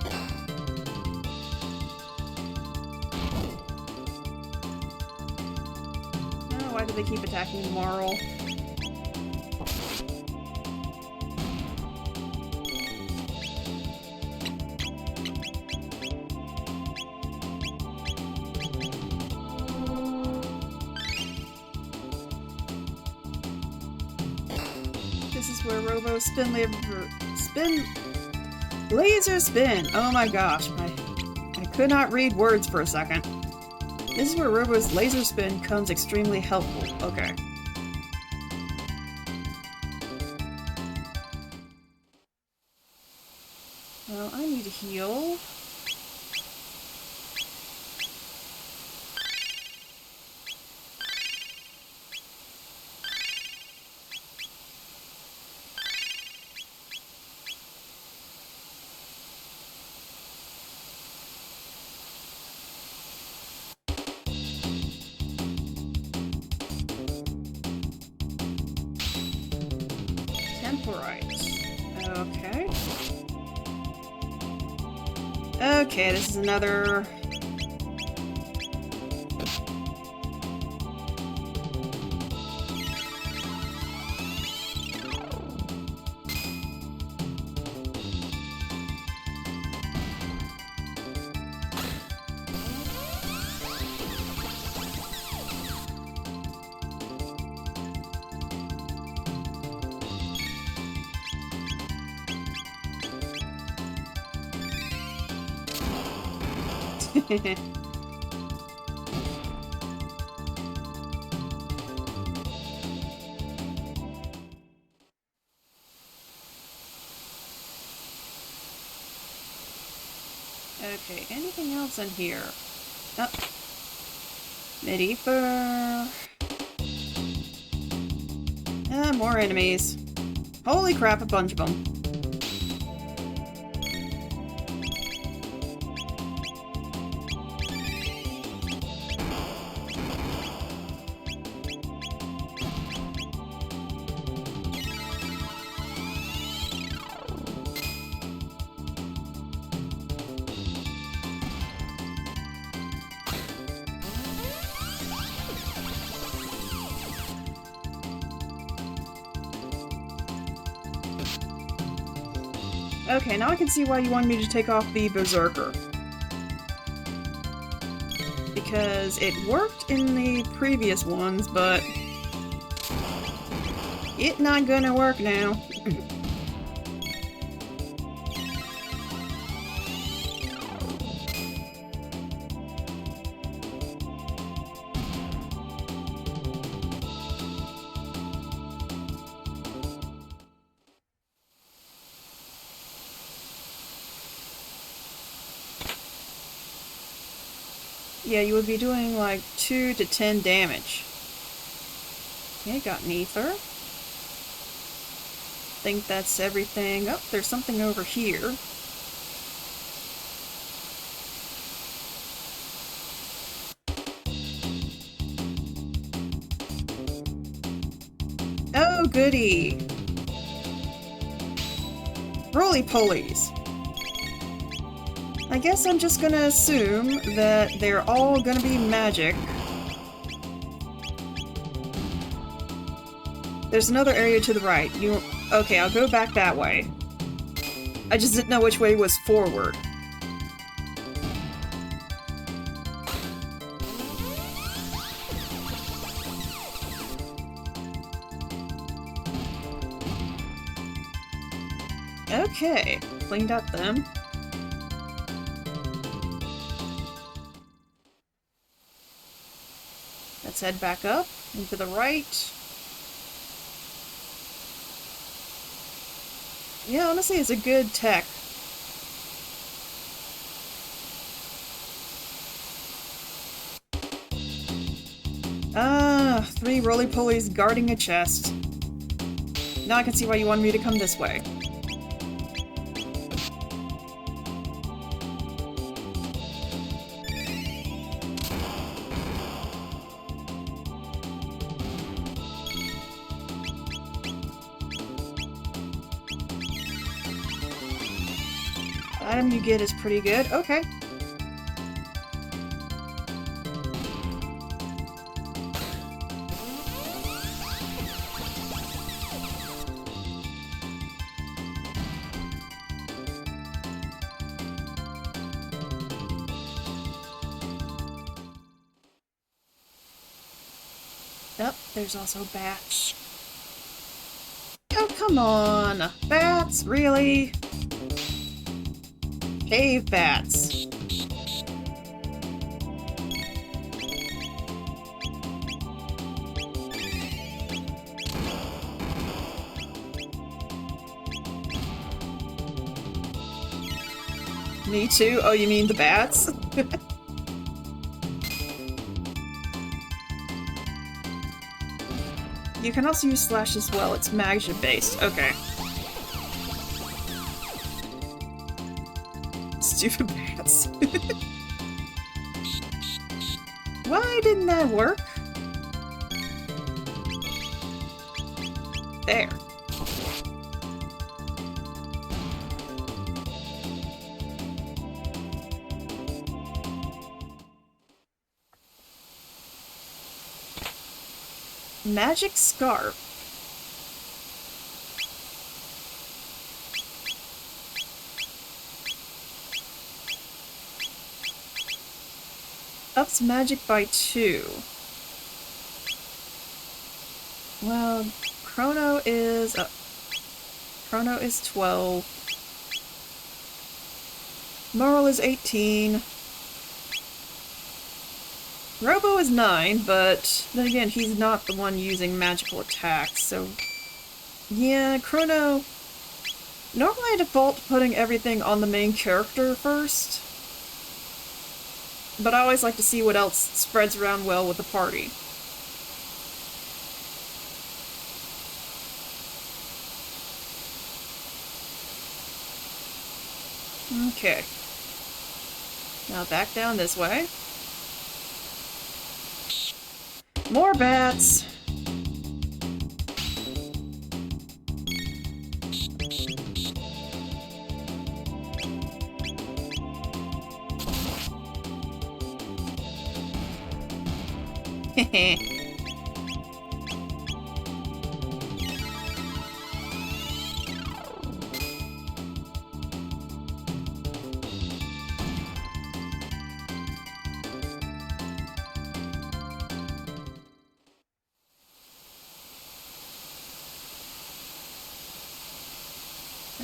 Oh, why do they keep attacking Marl? This is where Robo Laser spin! Oh my gosh, I could not read words for a second. This is where Robo's laser spin comes extremely helpful. Okay. Well, I need to heal. Okay. Okay, this is another... Okay, anything else in here? Oh. Medieval. Ah, more enemies. Holy crap, a bunch of them. Okay, now I can see why you wanted me to take off the Berserker. Because it worked in the previous ones, but it's not gonna work now. Yeah, you would be doing like 2 to 10 damage. Okay, got an ether. Think that's everything. Oh, there's something over here. Oh, goody! Roly-polies! I guess I'm just gonna assume that they're all gonna be magic. There's another area to the right. Okay, I'll go back that way. I just didn't know which way was forward. Okay, cleaned up them. Let's head back up, and to the right. Yeah, honestly, it's a good tech. Ah, 3 roly-polies guarding a chest. Now I can see why you wanted me to come this way. Item you get is pretty good. Okay. Yep, there's also bats. Oh, come on! Bats? Really? Cave bats. Me too? Oh, you mean the bats? You can also use slash as well. It's magia based. Okay. Stupid bats. Why didn't that work? There. Magic scarf. Ups magic by 2. Well, Chrono is 12. Moral is 18. Robo is 9, but then again, he's not the one using magical attacks, so... Yeah, Chrono... Normally I default putting everything on the main character first, but I always like to see what else spreads around well with the party. Okay. Now back down this way. More bats! Heh.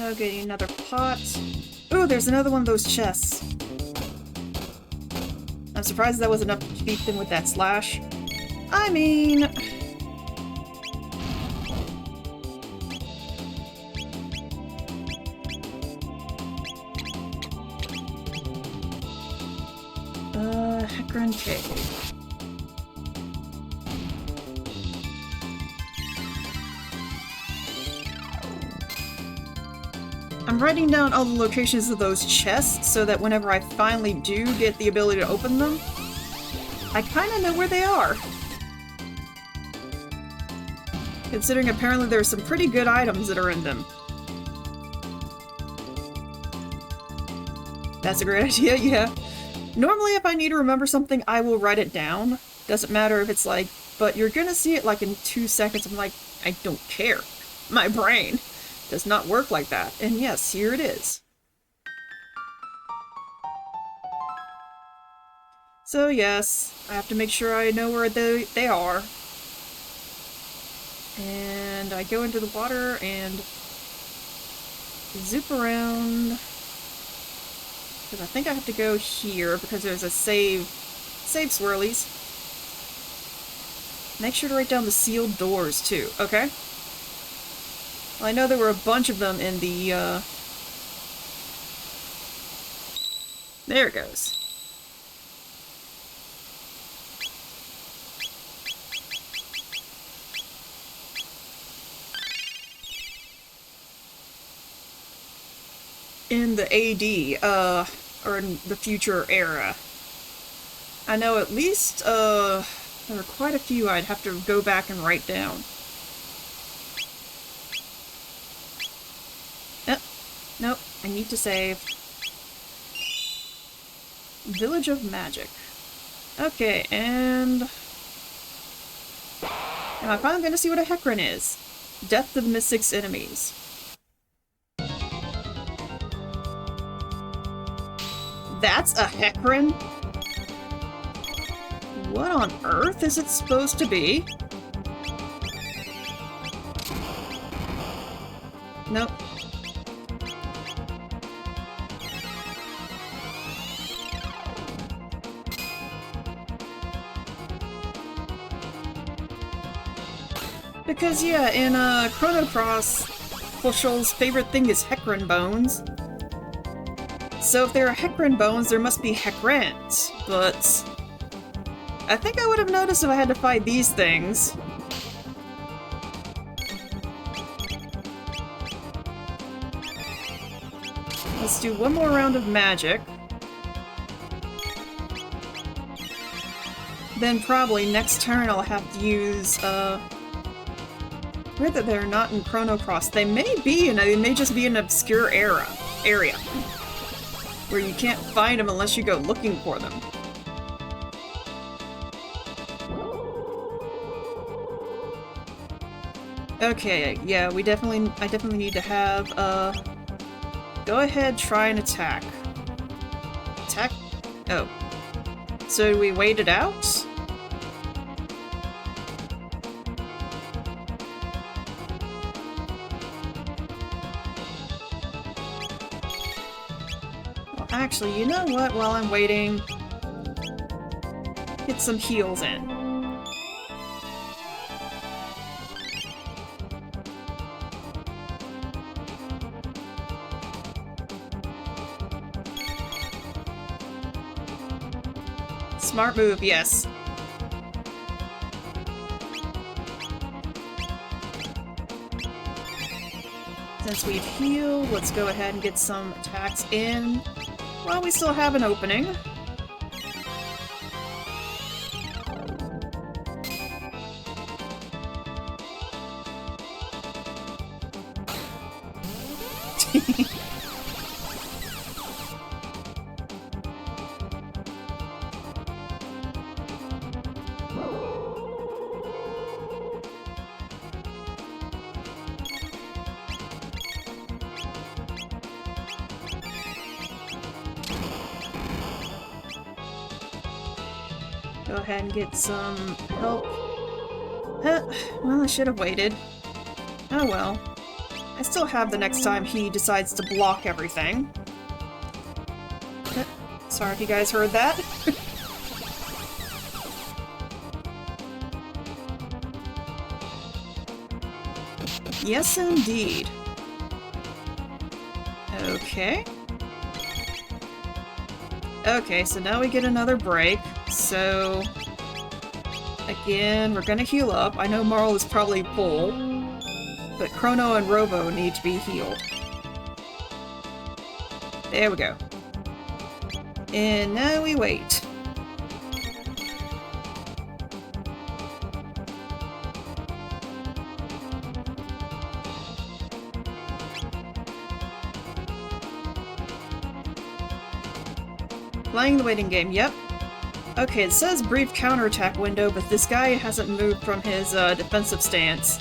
Okay, another pot. Ooh, there's another one of those chests. I'm surprised that was enough to beat them with that slash. I mean... Hecarim Cave. I'm writing down all the locations of those chests so that whenever I finally do get the ability to open them, I kinda know where they are. Considering apparently there are some pretty good items that are in them. That's a great idea, yeah. Normally if I need to remember something, I will write it down. Doesn't matter if it's like, but you're gonna see it like in 2 seconds. I'm like, I don't care. My brain does not work like that. And yes, here it is. So yes, I have to make sure I know where they are. And I go into the water and zoop around. Because I think I have to go here because there's a save swirlies. Make sure to write down the sealed doors too, okay? Well, I know there were a bunch of them in the, There it goes. In the AD, or in the future era. I know at least, there were quite a few I'd have to go back and write down. Nope, I need to save. Village of Magic. Okay, and... Am I finally gonna see what a Hecarim is? Death of Mystic's enemies. That's a Hecarim? What on earth is it supposed to be? Nope. Because, yeah, in Chrono Cross, Foshol's favorite thing is Hecarim bones. So if there are Hecarim bones, there must be Hecarims, but... I think I would have noticed if I had to fight these things. Let's do one more round of magic. Then probably next turn I'll have to use, weird that they're not in Chrono Cross. They may be, and they may just be an obscure area. Where you can't find them unless you go looking for them. Okay, yeah, I definitely need to have, go ahead, try and attack. Attack? Oh. So do we wait it out? Well, actually, you know what? While I'm waiting, get some heals in. Smart move, yes. Since we've healed, let's go ahead and get some attacks in while we still have an opening. Go ahead and get some help. Well, I should have waited. Oh well. I still have the next time he decides to block everything. Sorry if you guys heard that. Yes, indeed. Okay. Okay, so now we get another break. So, again, we're gonna heal up. I know Marl is probably full, but Chrono and Robo need to be healed. There we go. And now we wait. Playing the waiting game, yep. Okay, it says brief counterattack window, but this guy hasn't moved from his defensive stance.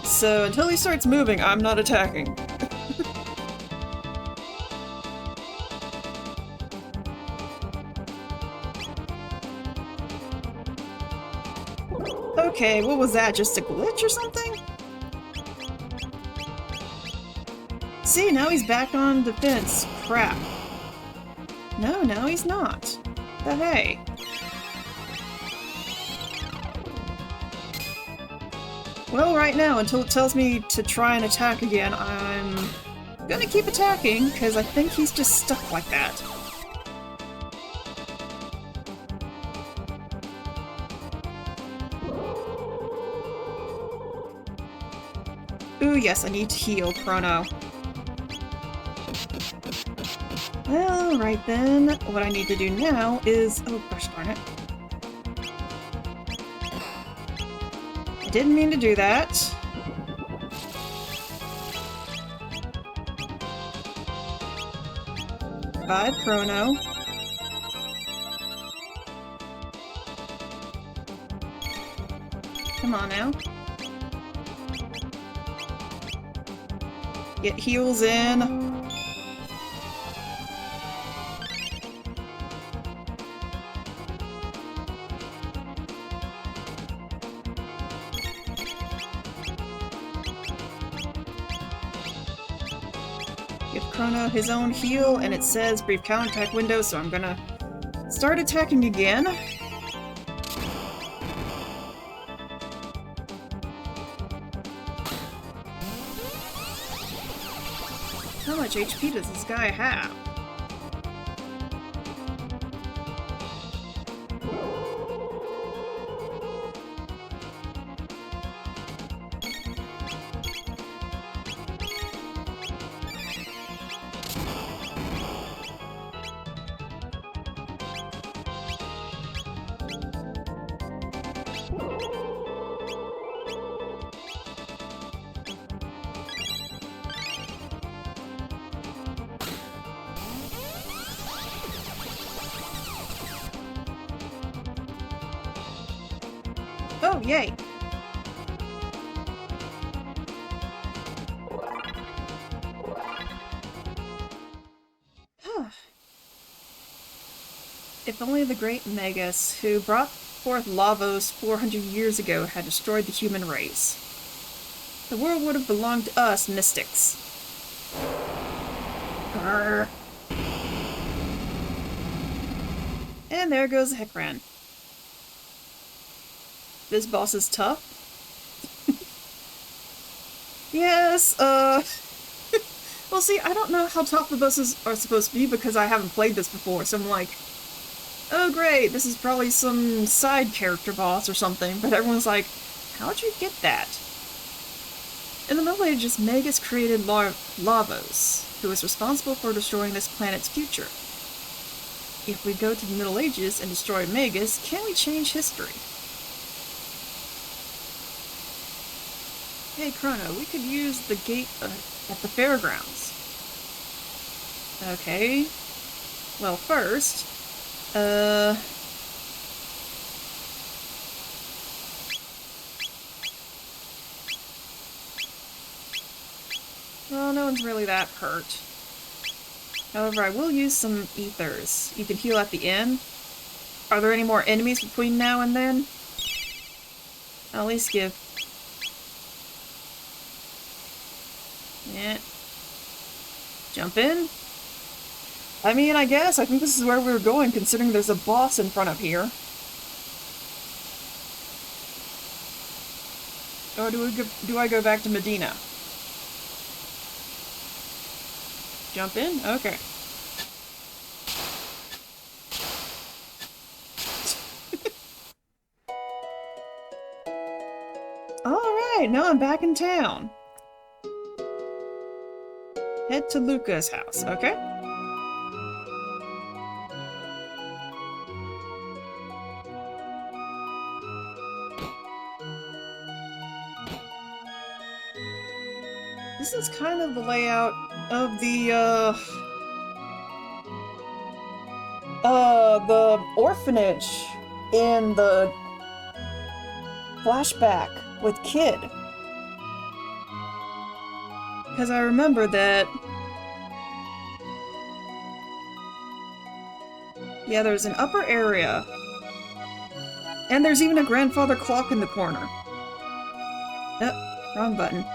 So until he starts moving, I'm not attacking. Okay, what was that? Just a glitch or something? See, now he's back on defense. Crap. No, now he's not. But hey. Well, right now, until it tells me to try and attack again, I'm gonna keep attacking, because I think he's just stuck like that. Ooh, yes, I need to heal Chrono. Well, right then, what I need to do now is... oh, gosh darn it. I didn't mean to do that. Revive Chrono. Come on now. Get heals in. Give Chrono his own heal, and it says brief counterattack window, so I'm gonna start attacking again. How much HP does this guy have? Oh, yay! If only the great Magus, who brought forth Lavos 400 years ago, had destroyed the human race. The world would have belonged to us, mystics. Grr. And there goes the Heckran. This boss is tough. Yes, well, see, I don't know how tough the bosses are supposed to be because I haven't played this before, so I'm like, oh great, this is probably some side character boss or something, but everyone's like, how'd you get that? In the Middle Ages, Magus created Lavos, who is responsible for destroying this planet's future. If we go to the Middle Ages and destroy Magus, can we change history? Hey Chrono, we could use the gate at the fairgrounds. Okay. Well, first, well, no one's really that hurt. However, I will use some ethers. You can heal at the end. Are there any more enemies between now and then? I'll at least give... Yeah. Jump in. I mean, I guess. I think this is where we were going, considering there's a boss in front of here. Or do I go back to Medina? Jump in? Okay. Alright, now I'm back in town. Head to Luca's house, okay? This is kind of the layout of the orphanage in the flashback with Kid. Because I remember that... Yeah, there's an upper area. And there's even a grandfather clock in the corner. Oh, wrong button.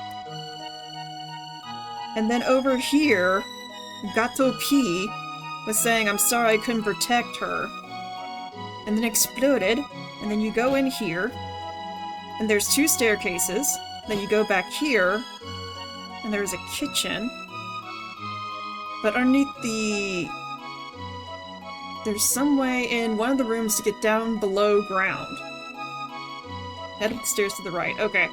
And then over here, Gato P was saying, I'm sorry I couldn't protect her. And then exploded. And then you go in here. And there's 2 staircases. Then you go back here. And there's a kitchen. But underneath the... There's some way in one of the rooms to get down below ground. Head up the stairs to the right. Okay.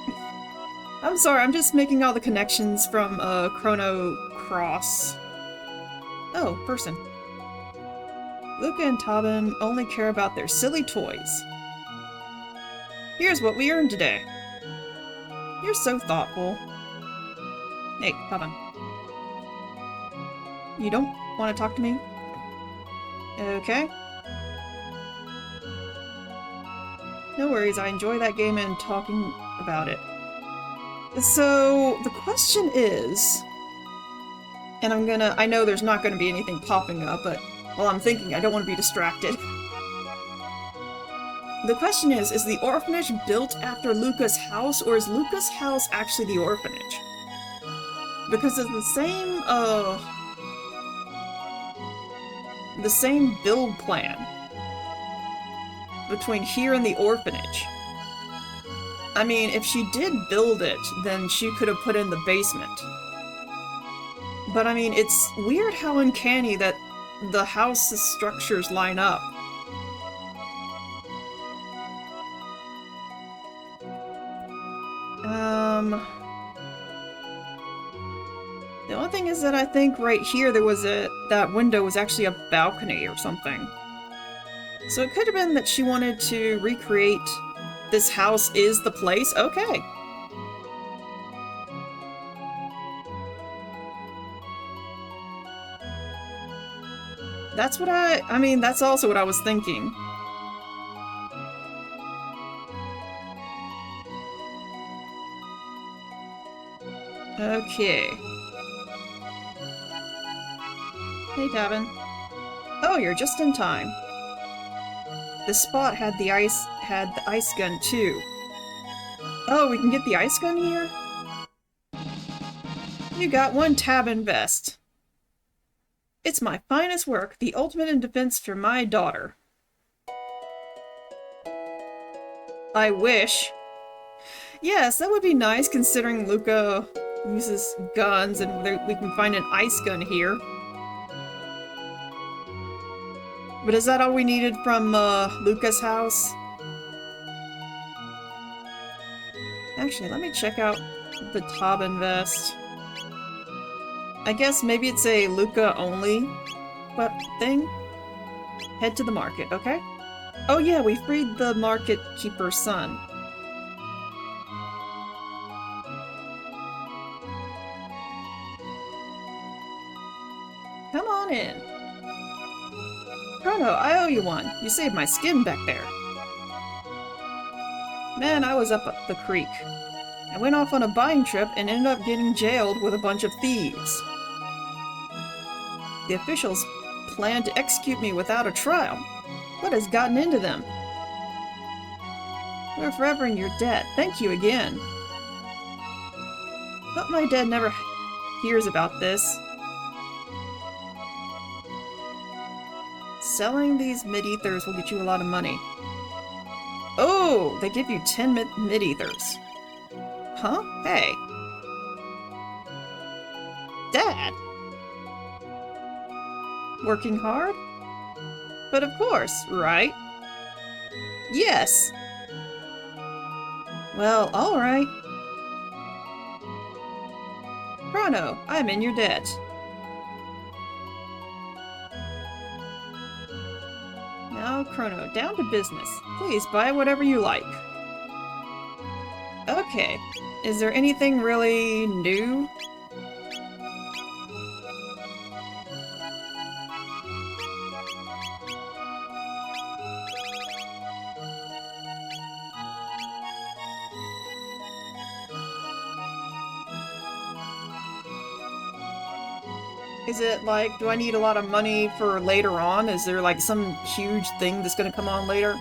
I'm sorry, I'm just making all the connections from Chrono Cross. Oh, person. Luca and Tobin only care about their silly toys. Here's what we earned today. You're so thoughtful. Hey, Tobin. You don't want to talk to me? Okay. No worries, I enjoy that game and talking about it. So, the question is... And I know there's not gonna be anything popping up, but while I'm thinking, I don't want to be distracted. The question is the orphanage built after Luca's house, or is Luca's house actually the orphanage? Because it's the same build plan between here and the orphanage. I mean, if she did build it, then she could have put in the basement. But I mean, it's weird how uncanny that the house's structures line up. The only thing is that I think right here there was that window was actually a balcony or something. So it could have been that she wanted to recreate this house is the place? Okay. That's what I mean, that's also what I was thinking. Okay. Hey, Tavin. Oh, you're just in time. The spot had the ice gun too. Oh, we can get the ice gun here? You got one Tavin vest. It's my finest work, the ultimate in defense for my daughter. I wish. Yes, that would be nice considering Luca uses guns and we can find an ice gun here. But is that all we needed from Luca's house? Actually, let me check out the Tobin vest. I guess maybe it's a Luca only thing? Head to the market, okay? Oh yeah, we freed the market keeper's son. Come on in. Chrono, I owe you one. You saved my skin back there. Man, I was up the creek. I went off on a buying trip and ended up getting jailed with a bunch of thieves. The officials planned to execute me without a trial. What has gotten into them? We're forever in your debt. Thank you again. But my dad never hears about this. Selling these mid-ethers will get you a lot of money. Oh, they give you 10 mid-ethers. Huh? Hey. Dad! Working hard? But of course, right? Yes. Well, alright. Chrono, I'm in your debt. Now, Chrono, down to business. Please buy whatever you like. Okay. Is there anything really new? Is it like, do I need a lot of money for later on? Is there like some huge thing that's gonna come on later?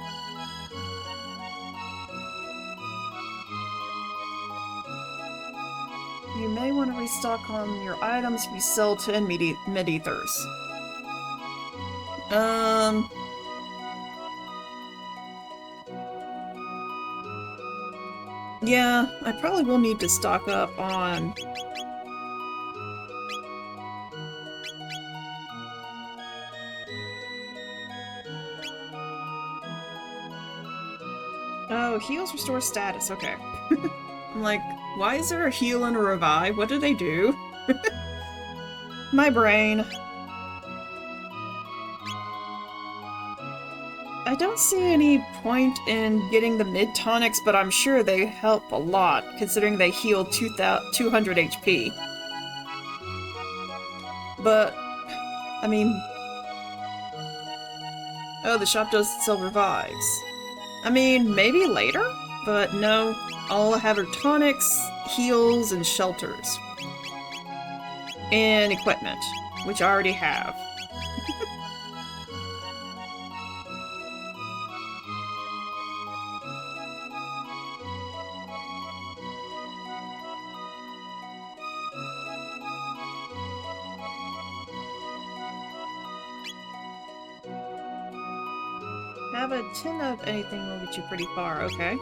You may want to restock on your items if you sell 10 mid-ethers. Yeah, I probably will need to stock up on... Oh, heals restore status, okay. I'm like, why is there a heal and a revive? What do they do? My brain. I don't see any point in getting the mid-tonics, but I'm sure they help a lot, considering they heal 200 HP. But, I mean... Oh, the shop does sell revives. I mean, maybe later? But no, all I have are tonics, heals, and shelters. And equipment, which I already have. Have a tin of anything will get you pretty far, okay?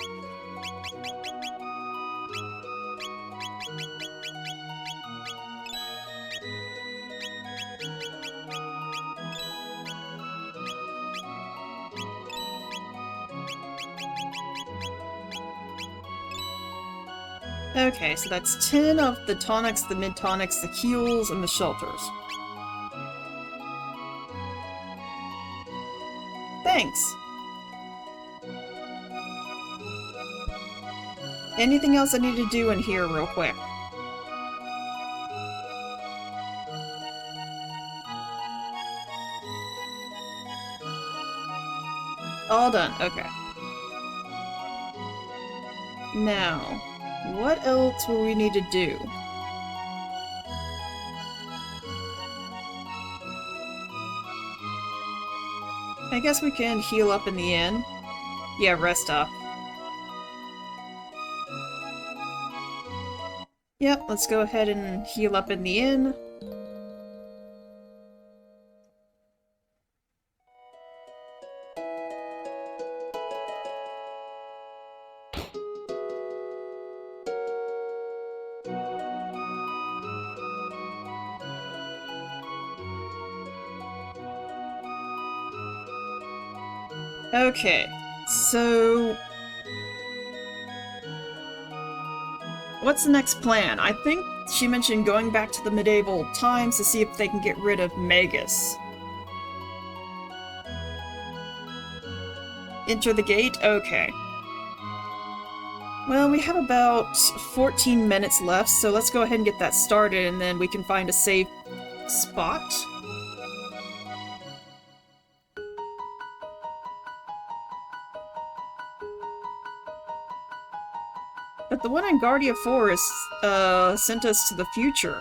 Okay, so that's 10 of the tonics, the mid-tonics, the heals, and the shelters. Thanks! Anything else I need to do in here real quick? All done, okay. Now, what else will we need to do? I guess we can heal up in the inn. Yeah, rest up. Yep, let's go ahead and heal up in the inn. Okay, so... what's the next plan? I think she mentioned going back to the medieval times to see if they can get rid of Magus. Enter the gate? Okay. Well, we have about 14 minutes left, so let's go ahead and get that started, and then we can find a safe spot. But the one in Guardia Forest, sent us to the future.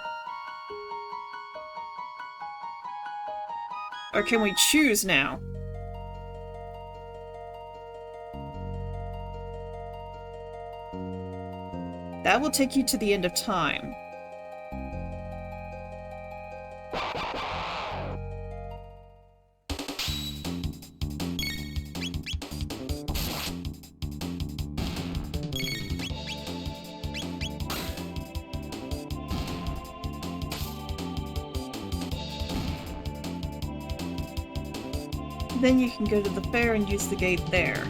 Or can we choose now? That will take you to the end of time. Then you can go to the fair and use the gate there.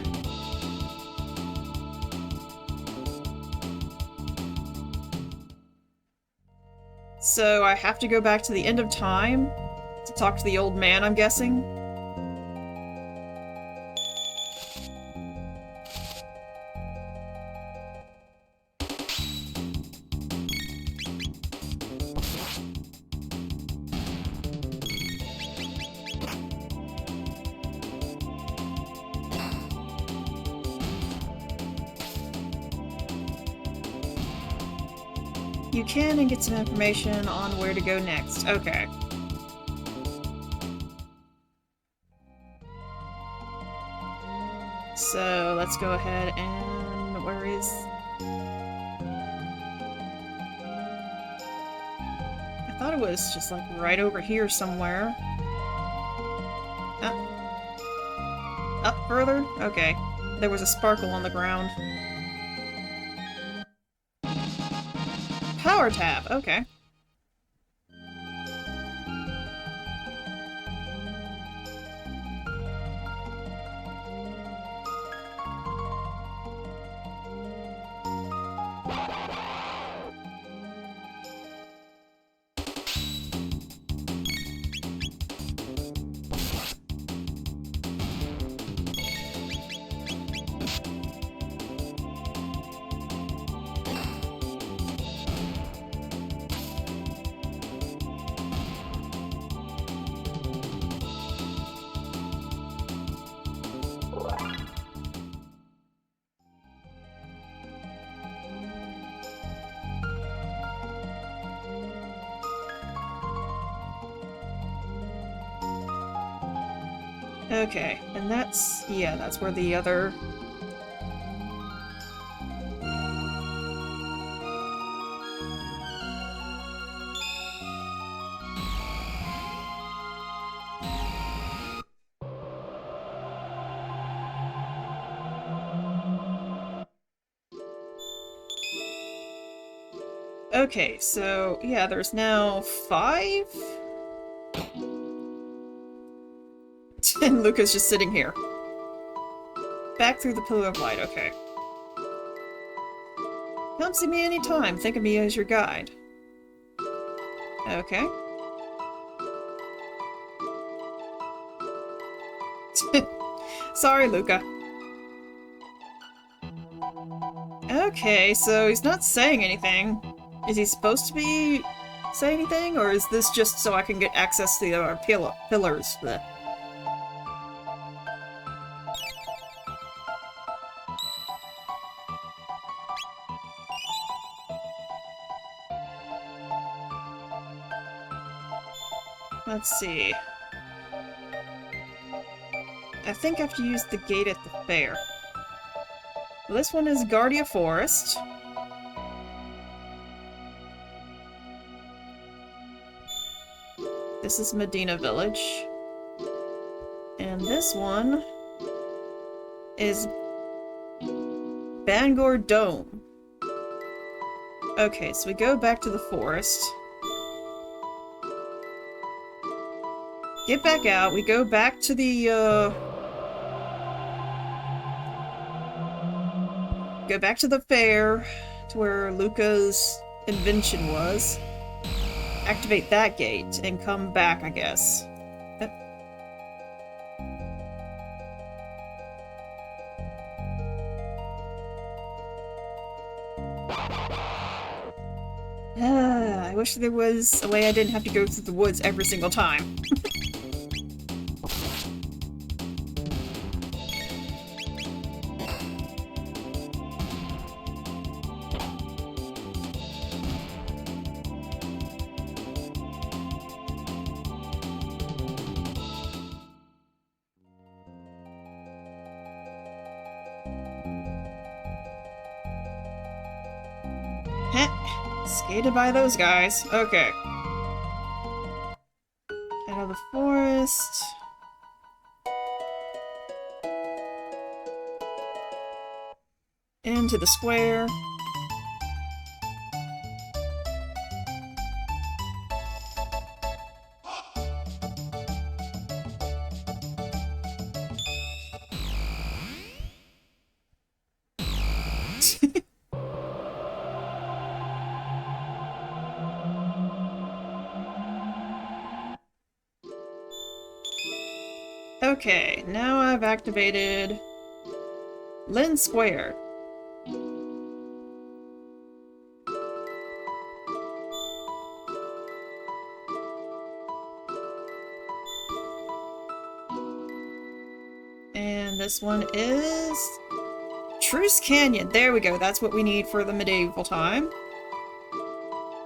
So I have to go back to the end of time to talk to the old man, I'm guessing? You can and get some information on where to go next. Okay. So let's go ahead and... where is... I thought it was just like right over here somewhere. Up further? Okay. There was a sparkle on the ground. Power tab, okay. Okay, and that's... yeah, that's where the other... Okay, so, yeah, there's now 5? And Luca's just sitting here. Back through the pillar of light, okay. Come see me anytime, think of me as your guide. Okay. Sorry, Luca. Okay, so he's not saying anything. Is he supposed to be saying anything, or is this just so I can get access to the other pillars? Blech. Let's see. I think I have to use the gate at the fair. Well, this one is Guardia Forest. This is Medina Village. And this one is Bangor Dome. Okay, so we go back to the forest. Get back out, we go back to the, go back to the fair, to where Luca's invention was. Activate that gate, and come back, I guess. I wish there was a way I didn't have to go through the woods every single time. Skated by those guys. Okay. Out of the forest. Into the square. Okay, now I've activated Lynn Square. And this one is Truce Canyon. There we go. That's what we need for the medieval time.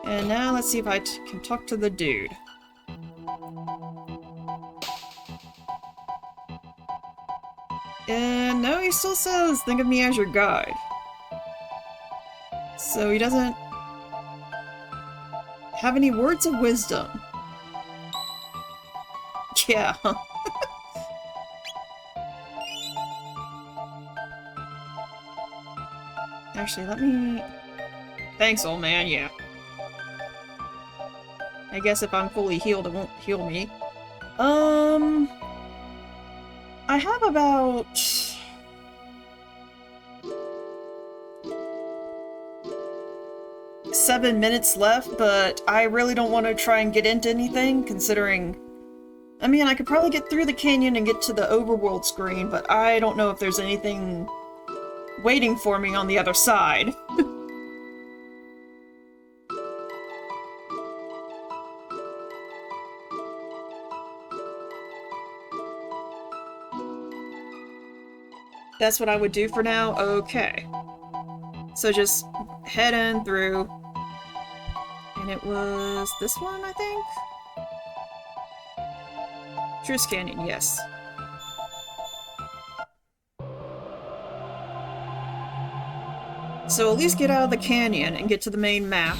And now let's see if I can talk to the dude. And no, he still says, think of me as your guide. So he doesn't have any words of wisdom. Yeah. Actually, let me... Thanks, old man, yeah. I guess if I'm fully healed, it won't heal me. I have about... 7 minutes left, but I really don't want to try and get into anything, considering... I mean, I could probably get through the canyon and get to the overworld screen, but I don't know if there's anything waiting for me on the other side. That's what I would do for now? Okay. So just head in through. And it was this one, I think? Truce Canyon, yes. So at least get out of the canyon and get to the main map.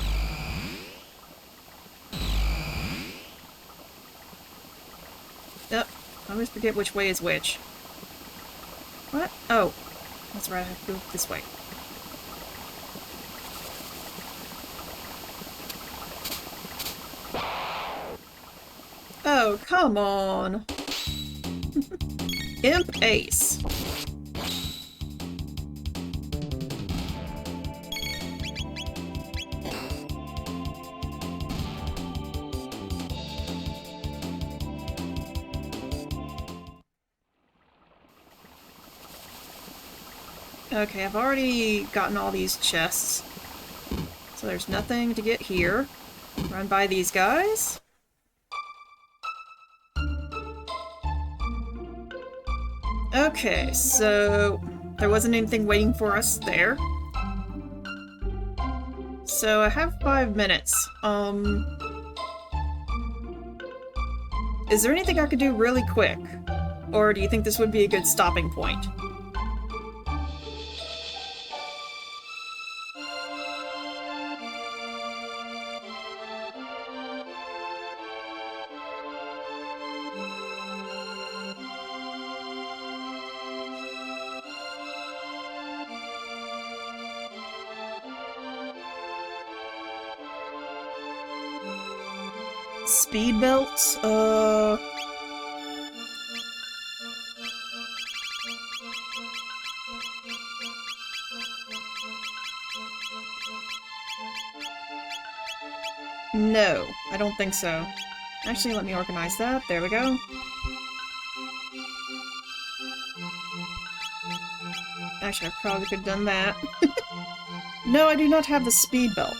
Yep, I always forget which way is which. What? Oh, that's right, I have to go this way. Oh, come on! Imp Ace. Okay, I've already gotten all these chests. So there's nothing to get here. Run by these guys. Okay, so there wasn't anything waiting for us there. So I have 5 minutes. Is there anything I could do really quick? Or do you think this would be a good stopping point? Speed belts? No, I don't think so. Actually, let me organize that. There we go. Actually, I probably could have done that. No, I do not have the speed belt.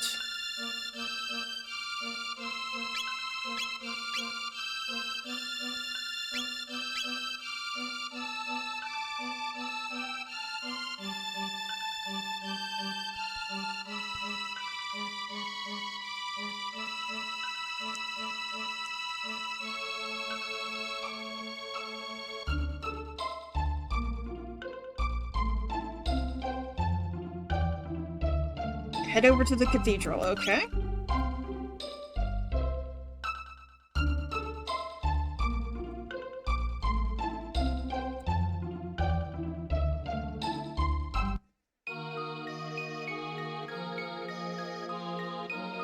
Head over to the cathedral, okay?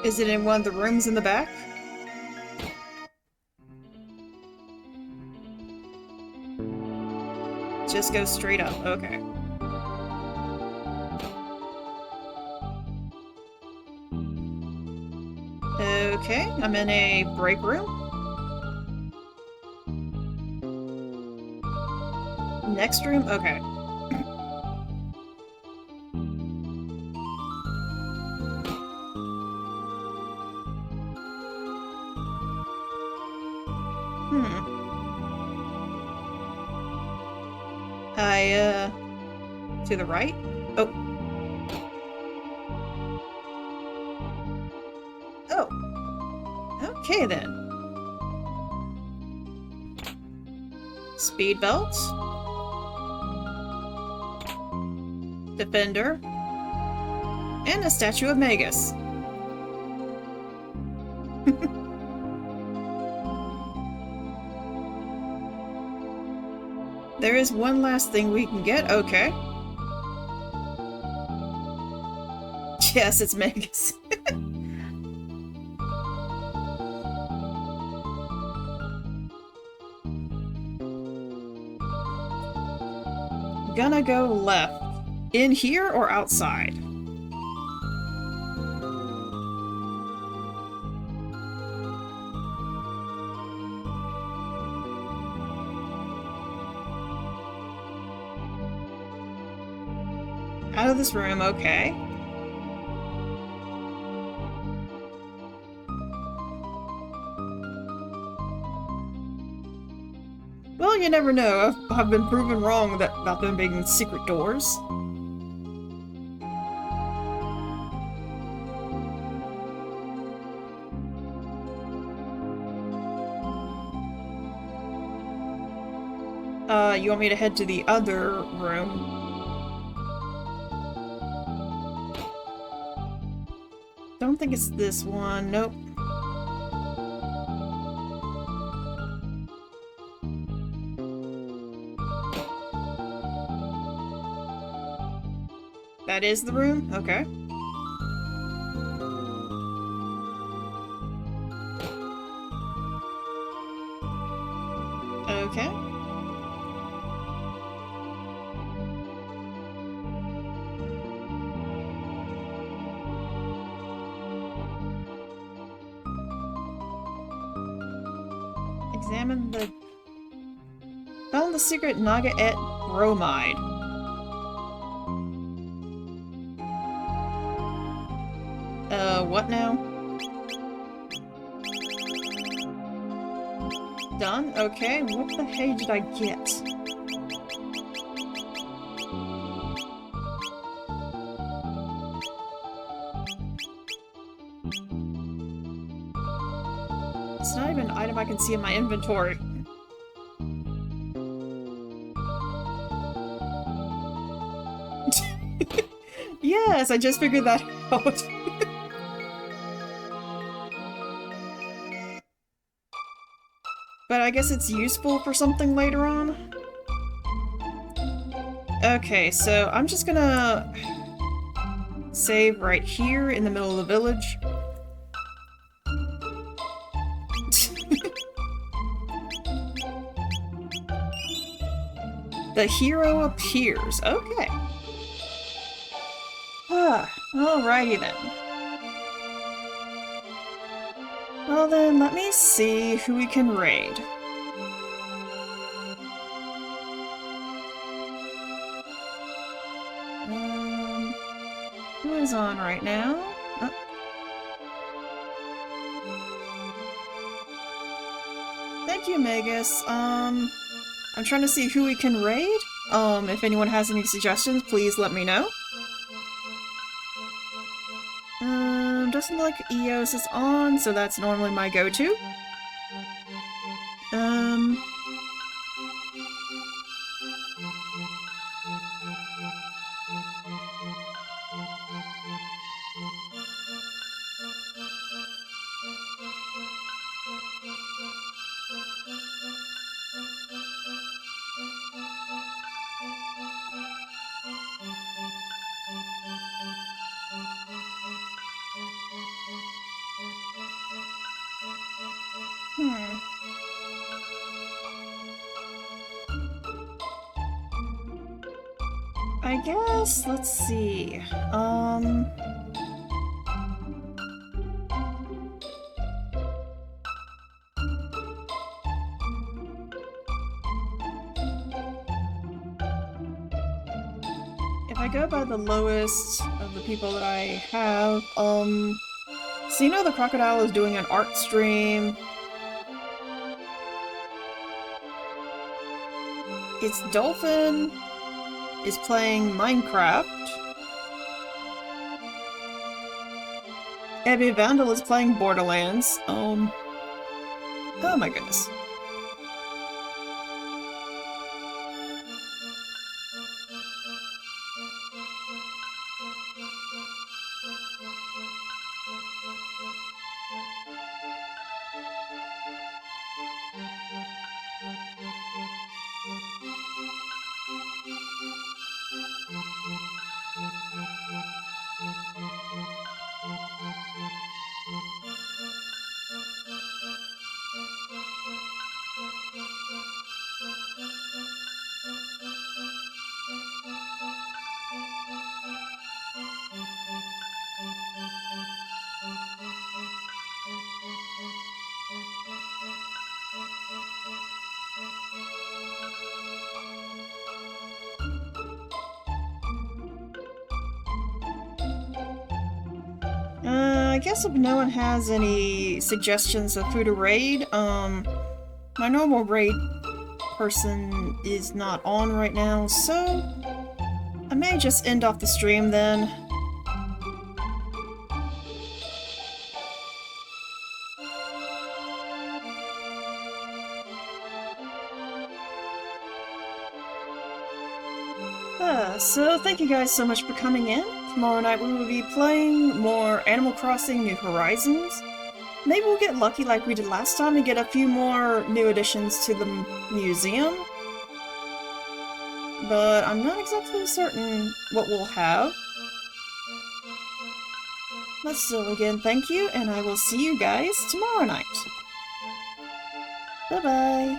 Is it in one of the rooms in the back? Just go straight up, okay. Okay, I'm in a break room. next room? Okay. To the right? Oh. Oh. Okay, then. Speed belt. Defender. And a statue of Magus. There is one last thing we can get. Okay. Yes, it's Magus. Gonna go left. In here or outside? Out of this room, okay. Well, you never know. I've been proven wrong about them being secret doors. You want me to head to the other room? Don't think it's this one. Nope. That is the room? Okay. Okay. Examine the... Found the secret Naga-et bromide. What now? Done? Okay, what the hey did I get? It's not even an item I can see in my inventory. Yes, I just figured that out. But I guess it's useful for something later on. Okay, so I'm just gonna save right here in the middle of the village. The hero appears. Okay. Alrighty then. Well then, let me see who we can raid. Who is on right now? Oh. Thank you, Magus. I'm trying to see who we can raid. If anyone has any suggestions, please let me know. Doesn't look like Eos is on, so that's normally my go-to. I guess, let's see, if I go by the lowest of the people that I have, so you know the crocodile is doing an art stream. Its dolphin is playing Minecraft. Abby Vandal is playing Borderlands. Oh my goodness. I guess if no one has any suggestions of who to raid, my normal raid person is not on right now, so I may just end off the stream then. So thank you guys so much for coming in. Tomorrow night we will be playing more Animal Crossing New Horizons. Maybe we'll get lucky like we did last time and get a few more new additions to the museum. But I'm not exactly certain what we'll have. But still, again, thank you, and I will see you guys tomorrow night. Bye-bye!